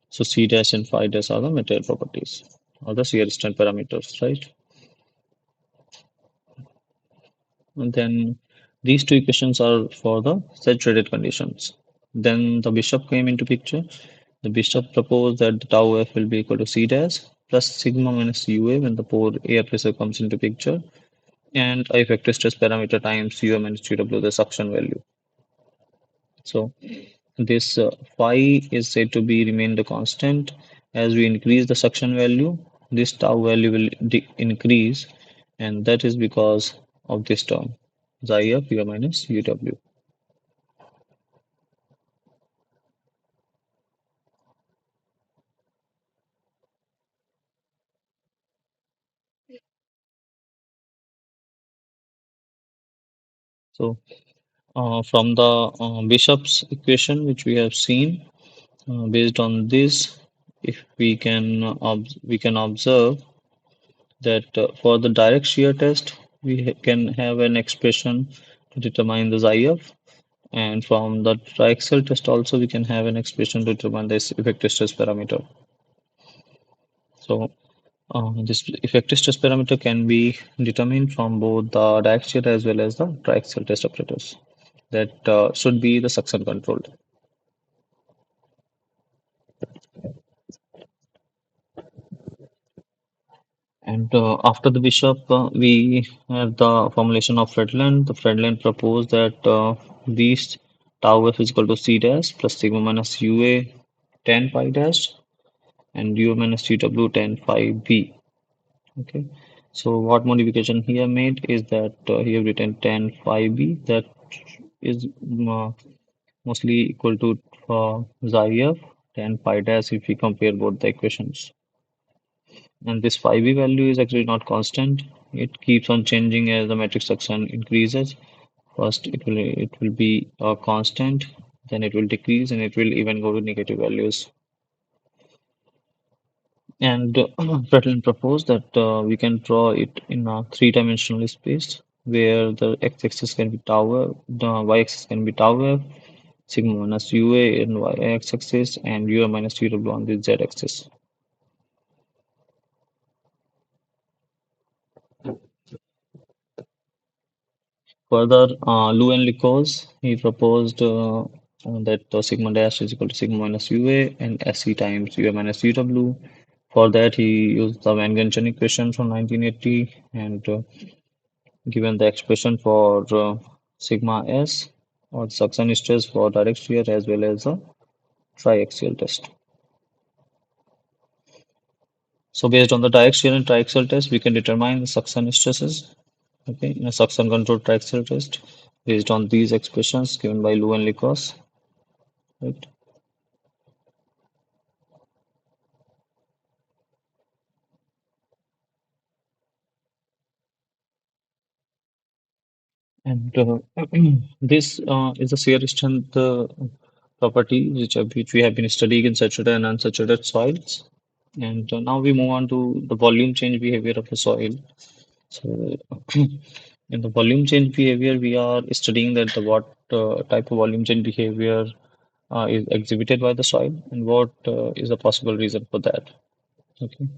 so C dash and phi dash are the material properties or the shear strength parameters, right? And then these two equations are for the saturated conditions. Then the bishop came into picture. The bishop proposed that the tau f will be equal to C dash plus sigma minus UA when the pore air pressure comes into picture, and a vector stress parameter times UA minus UW, the suction value. So this phi is said to be remain the constant. As we increase the suction value, this tau value will increase, and that is because of this term, xi of u minus uw. So from the Bishop's equation, which we have seen, based on this, if we can we can observe that for the direct shear test, we can have an expression to determine the xi of. And from the triaxial test also, we can have an expression to determine this effective stress parameter. So this effective stress parameter can be determined from both the diaxial as well as the triaxial test operators. That should be the suction controlled. And after the bishop, we have the formulation of Fredland. The Fredland proposed that these tau f is equal to C dash plus sigma minus UA tan pi dash and U minus UW tan phi B. Okay, so what modification here made is that he have written tan phi b, that is mostly equal to xi f tan phi dash if we compare both the equations. And this phi b value is actually not constant. It keeps on changing as the metric suction increases. First, it will be a constant, then it will decrease, and it will even go to negative values. And Fredlin proposed that we can draw it in a three-dimensional space where the x-axis can be tau f, the y-axis can be tau f, sigma minus UA in y-axis, and UA minus UW on the z-axis. Further, Lou and Likos, he proposed that sigma dash is equal to sigma minus UA and SC times UA minus UW. For that, he used the Van Genschen equation from 1980 and given the expression for sigma s or suction stress for direct shear as well as a triaxial test. So based on the direct shear and triaxial test, we can determine the suction stresses. Okay, in a suction controlled triaxial test based on these expressions given by Lou and Likos. Right. And this is a shear strength property which we have been studying in saturated and unsaturated soils. And now we move on to the volume change behavior of the soil. So, in the volume change behavior, we are studying that the what type of volume change behavior is exhibited by the soil and what is a possible reason for that. Okay.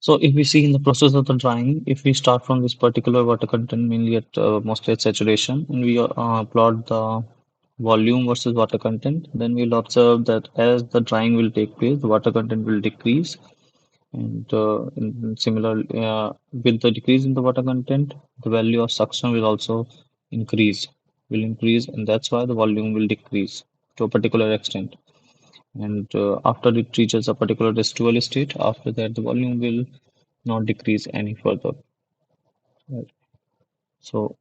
So if we see in the process of the drying, if we start from this particular water content mainly at mostly at saturation, and we plot the volume versus water content, then we'll observe that as the drying will take place, the water content will decrease, and similar with the decrease in the water content, the value of suction will also will increase, and that's why the volume will decrease to a particular extent. And after it reaches a particular residual state, after that the volume will not decrease any further. Right. So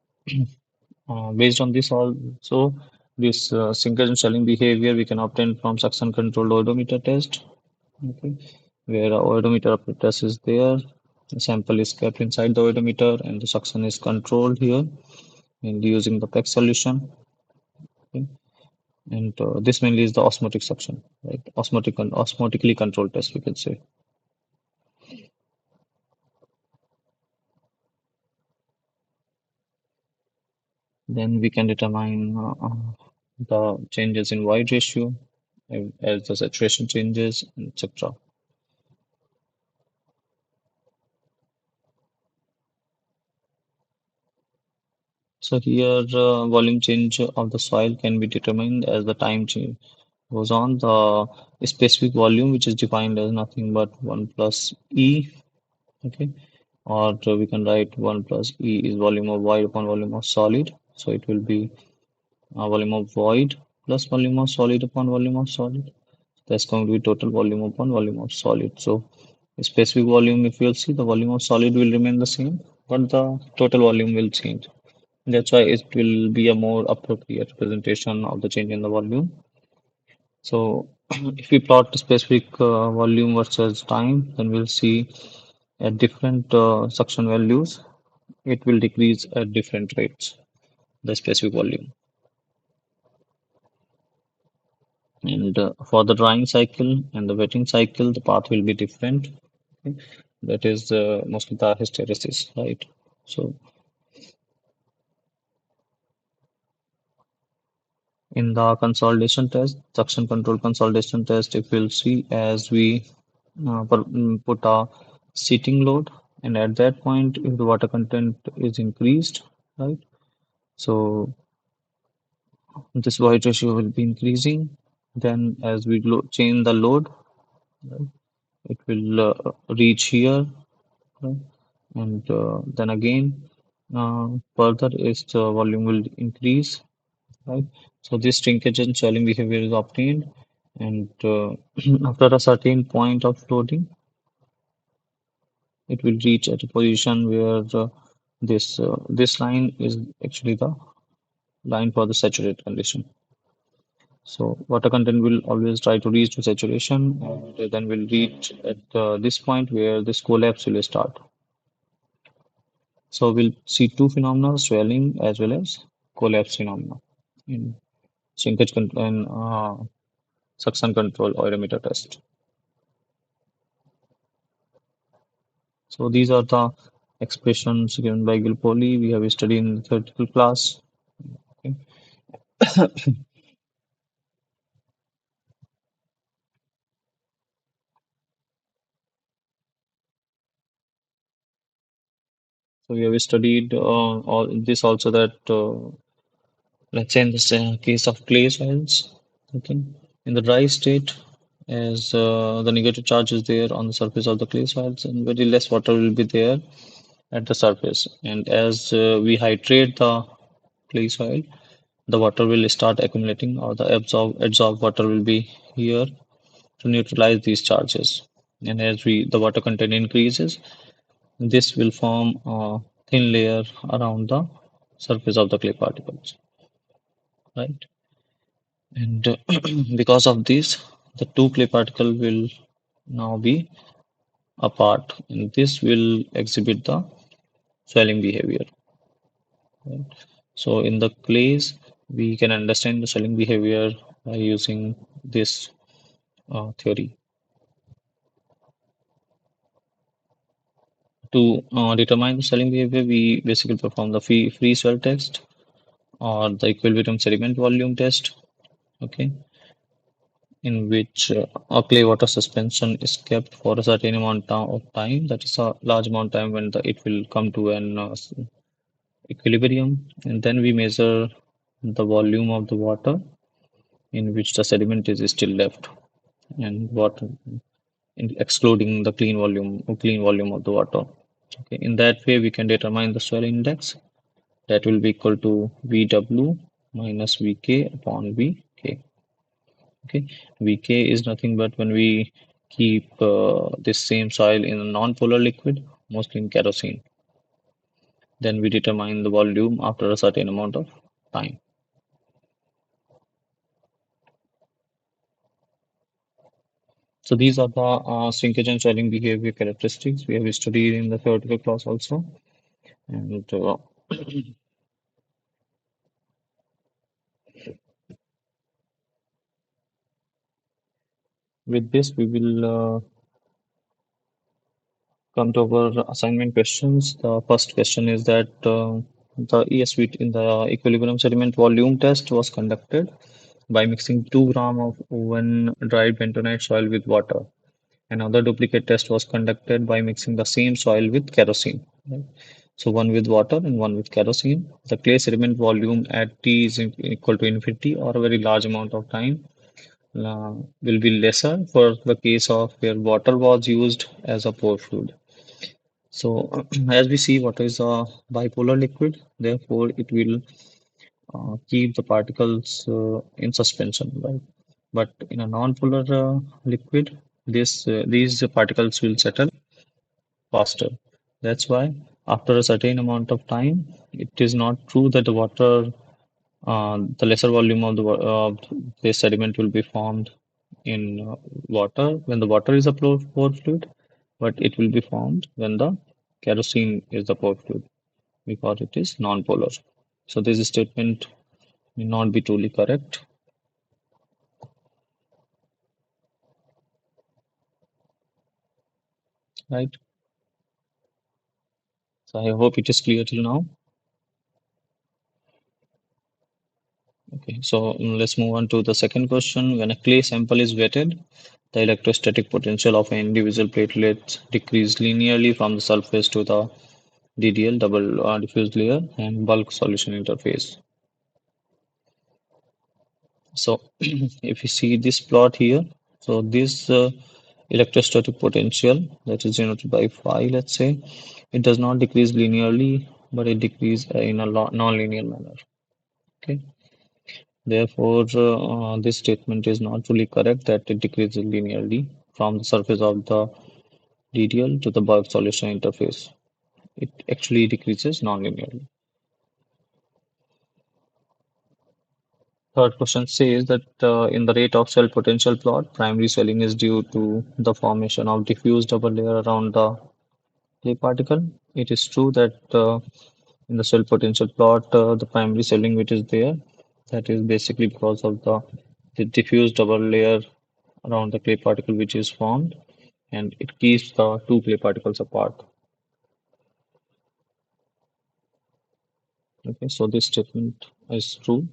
based on this also, this synchronous shelling behavior we can obtain from suction controlled odometer test. Okay, where a odometer apparatus is there, the sample is kept inside the odometer, and the suction is controlled here and using the PEX solution. Okay. And this mainly is the osmotic suction, right? Osmotically controlled test, we can say. Then we can determine the changes in void ratio as the saturation changes, etc. So here, volume change of the soil can be determined as the time change goes on. The specific volume, which is defined as nothing but 1 plus E, okay, or we can write 1 plus E is volume of void upon volume of solid. So it will be volume of void plus volume of solid upon volume of solid. That's going to be total volume upon volume of solid. So specific volume, if you'll see, the volume of solid will remain the same, but the total volume will change. That's why it will be a more appropriate representation of the change in the volume. So if we plot specific volume versus time, then we'll see at different suction values, it will decrease at different rates, the specific volume. And for the drying cycle and the wetting cycle, the path will be different. Okay. That is mostly the hysteresis, right? So in the consolidation test, suction control consolidation test, if we'll see as we put a seating load, and at that point, if the water content is increased, right? So this void ratio will be increasing. Then as we change the load, right, it will reach here, right? And then again, further is the volume will increase, right? So this shrinkage and swelling behavior is obtained, and after a certain point of loading, it will reach at a position where this line is actually the line for the saturated condition. So water content will always try to reach to saturation, and then will reach at this point where this collapse will start. So we'll see two phenomena, swelling as well as collapse phenomena in shrinkage and suction control oirometer test. So these are the expressions given by Gilpoli. We have studied in the theoretical class. Okay. So we have studied all this also that let's say in this case of clay soils, okay, in the dry state, as the negative charge is there on the surface of the clay soils, and very less water will be there at the surface. And as we hydrate the clay soil, the water will start accumulating, or the absorbed water will be here to neutralize these charges. And as the water content increases, this will form a thin layer around the surface of the clay particles, right? And because of this, the two clay particle will now be apart, and this will exhibit the swelling behavior. Right? So in the clays, we can understand the swelling behavior by using this theory. To determine the swelling behavior, we basically perform the free swell test or the equilibrium sediment volume test. Okay, in which a clay water suspension is kept for a certain amount of time. That is a large amount of time when it will come to an equilibrium. And then we measure the volume of the water in which the sediment is still left, and water excluding the clean volume of the water. Okay, in that way, we can determine the soil index that will be equal to VW minus VK upon VK. Okay, VK is nothing but when we keep this same soil in a non-polar liquid, mostly in kerosene, then we determine the volume after a certain amount of time. So these are the shrinkage and swelling behavior characteristics we have studied in the theoretical class also. And with this, we will come to our assignment questions. The first question is that the ESV in the equilibrium sediment volume test was conducted by mixing 2 gram of oven dried bentonite soil with water. Another duplicate test was conducted by mixing the same soil with kerosene. Right? So one with water and one with kerosene. The clay sediment volume at T is equal to infinity or a very large amount of time will be lesser for the case of where water was used as a pore fluid. So as we see, water is a bipolar liquid, therefore it will keep the particles in suspension, right? But in a non-polar liquid, these particles will settle faster. That's why after a certain amount of time, it is not true that the lesser volume of the sediment will be formed in water when the water is a pore fluid, but it will be formed when the kerosene is the pore fluid because it is non-polar. So this statement may not be truly correct, right? So I hope it is clear till now. Okay, so let's move on to the second question. When a clay sample is wetted, the electrostatic potential of an individual platelet decreases linearly from the surface to the DDL double diffuse layer and bulk solution interface. So if you see this plot here, so this electrostatic potential that is denoted by phi, let's say, it does not decrease linearly, but it decreases in a non-linear manner. Okay. Therefore, this statement is not fully correct that it decreases linearly from the surface of the DDL to the bulk solution interface. It actually decreases non-linearly. Third question says that in the rate of cell potential plot, primary swelling is due to the formation of diffuse double layer around the clay particle. It is true that in the cell potential plot, the primary swelling which is there, that is basically because of the diffuse double layer around the clay particle which is formed, and it keeps the two clay particles apart. Okay, so this statement is true.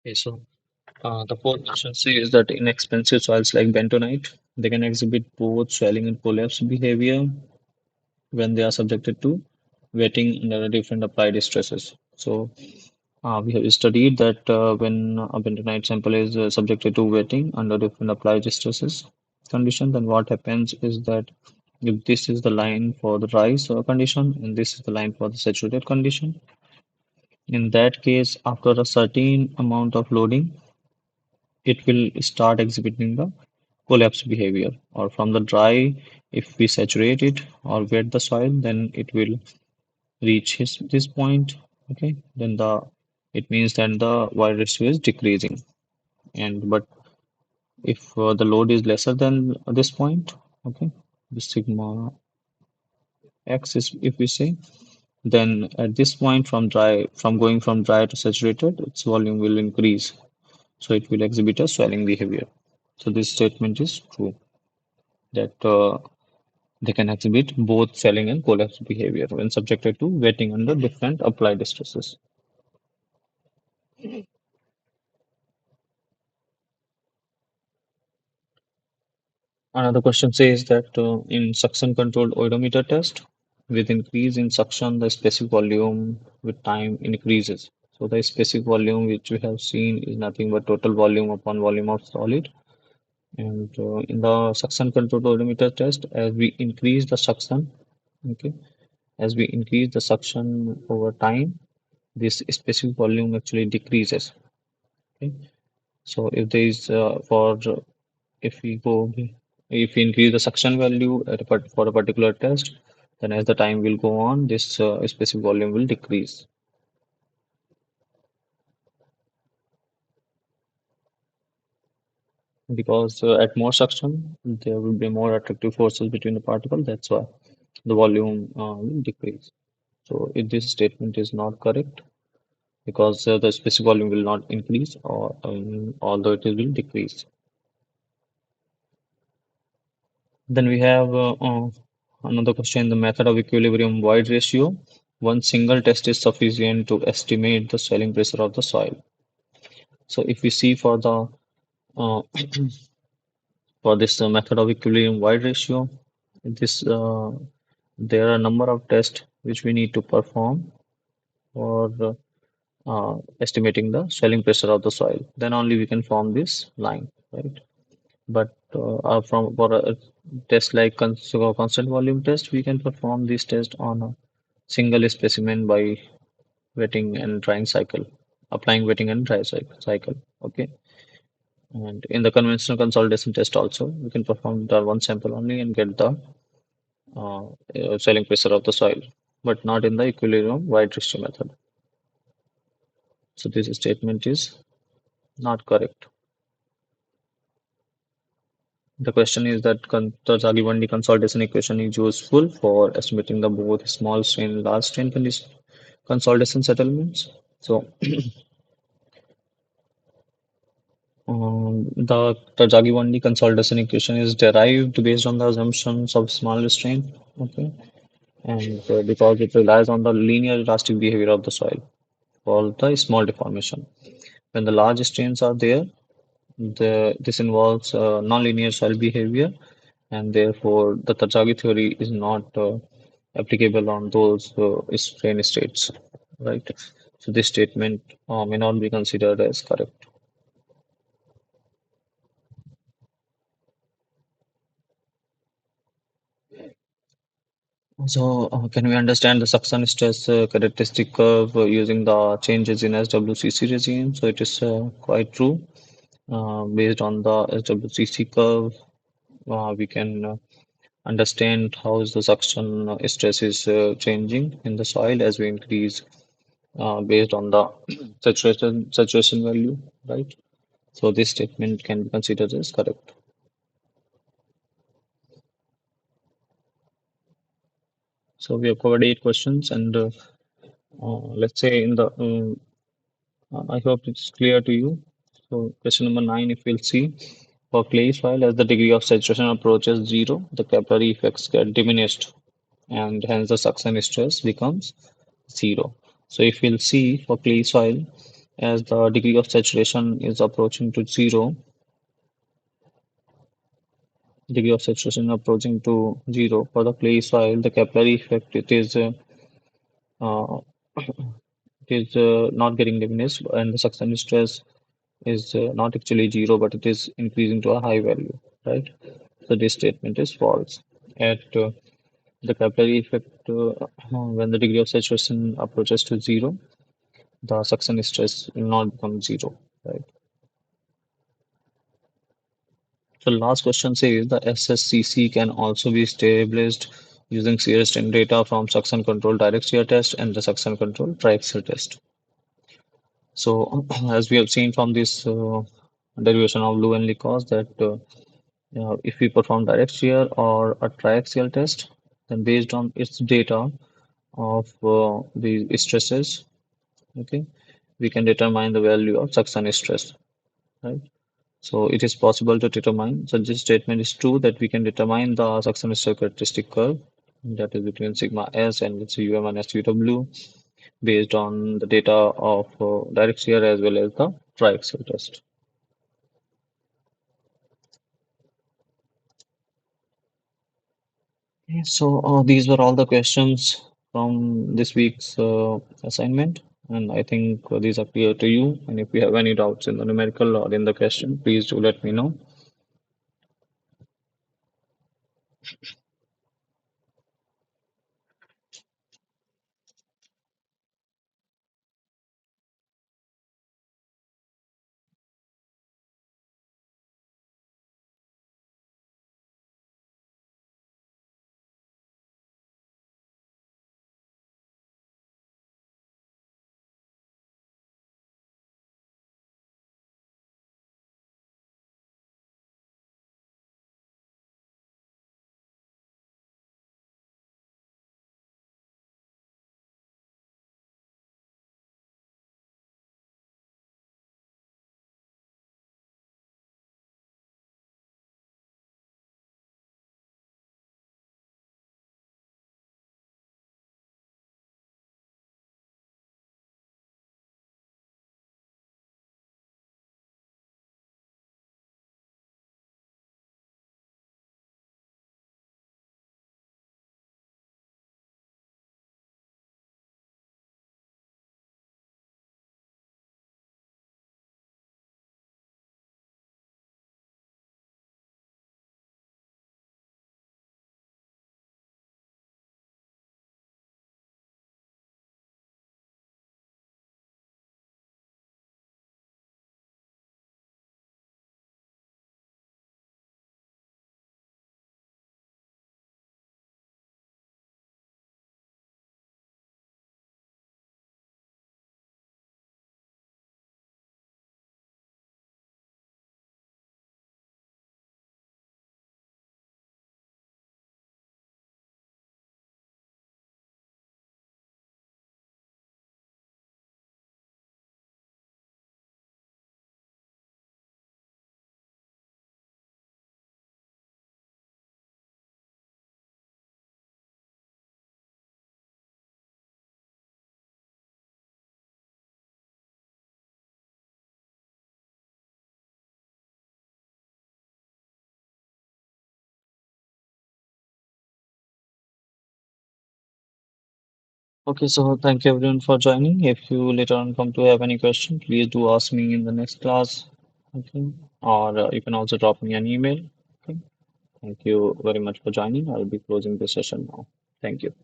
Okay, so the fourth question says that inexpensive soils like bentonite, they can exhibit both swelling and collapse behavior when they are subjected to wetting under different applied stresses. So we have studied that when a bentonite sample is subjected to wetting under different applied stresses condition, then what happens is that if this is the line for the dry soil condition and this is the line for the saturated condition, in that case, after a certain amount of loading, it will start exhibiting the collapse behavior. Or from the dry, if we saturate it or wet the soil, then it will reach this point. Okay, then the it means that the void ratio is decreasing. And but if the load is lesser than this point, okay, the sigma x is if we say, then at this point from going from dry to saturated, its volume will increase. So it will exhibit a swelling behavior. So this statement is true that they can exhibit both swelling and collapse behavior when subjected to wetting under different applied stresses. Another question says that in suction controlled oedometer test, with increase in suction, the specific volume with time increases. So the specific volume which we have seen is nothing but total volume upon volume of solid. And in the suction controlled oedometer test, as we increase the suction, okay, as we increase the suction over time, this specific volume actually decreases. Okay, so if there is if we go if we increase the suction value for a particular test, then as the time will go on, this specific volume will decrease because at more suction there will be more attractive forces between the particles. That's why the volume will decrease. So if this statement is not correct because the specific volume will not increase or although it will decrease. Then we have another question, the method of equilibrium void ratio. One single test is sufficient to estimate the swelling pressure of the soil. So if we see uh, for this method of equilibrium void ratio, this there are a number of tests which we need to perform for estimating the swelling pressure of the soil. Then only we can form this line, right? But from for a test like constant volume test, we can perform this test on a single specimen by wetting and drying cycle, applying wetting and dry cycle. Okay, and in the conventional consolidation test also, we can perform the one sample only and get the swelling pressure of the soil, but not in the equilibrium wide ratio method. So this statement is not correct. The question is that the Zaghi-Bundy consolidation equation is useful for estimating the both small strain and large strain consolidation settlements. So the Zaghi-Bundy consolidation equation is derived based on the assumptions of small strain. Okay, and because it relies on the linear elastic behavior of the soil for the small deformation. When the large strains are there, this involves nonlinear soil behavior, and therefore the Tajagi theory is not applicable on those strain states, right? So this statement may not be considered as correct. So can we understand the suction stress characteristic curve using the changes in SWCC regime? So it is quite true. Based on the SWCC curve, we can understand how is the suction stress is changing in the soil as we increase based on the saturation value, right? So this statement can be considered as correct. So we have covered 8 questions, and let's say in the I hope it's clear to you. So question number 9, if we'll see for clay soil, as the degree of saturation approaches zero, the capillary effects get diminished, and hence the suction stress becomes zero. So if we'll see for clay soil, as the degree of saturation is approaching to zero, degree of saturation approaching to zero for the clay soil, the capillary effect uh, it is not getting diminished, and the suction stress is not actually zero, but it is increasing to a high value, right? So this statement is false. At the capillary effect, when the degree of saturation approaches to zero, the suction stress will not become zero, right? So last question says the SSCC can also be established using shear strain data from suction control direct shear test and the suction control triaxial test. So, as we have seen from this derivation of Lou and Leakos that if we perform direct shear or a triaxial test, then based on its data of the stresses, okay, we can determine the value of suction stress, right? So it is possible to determine. So this statement is true that we can determine the suction stress characteristic curve that is between sigma s and let's say um and SUW based on the data of direct shear as well as the triaxial test. Okay, so these were all the questions from this week's assignment, and I think these are clear to you. And if you have any doubts in the numerical or in the question, please do let me know. Okay, so thank you everyone for joining. If you later on come to have any question, please do ask me in the next class. Okay, or you can also drop me an email. Okay, thank you very much for joining. I'll be closing the session now. Thank you.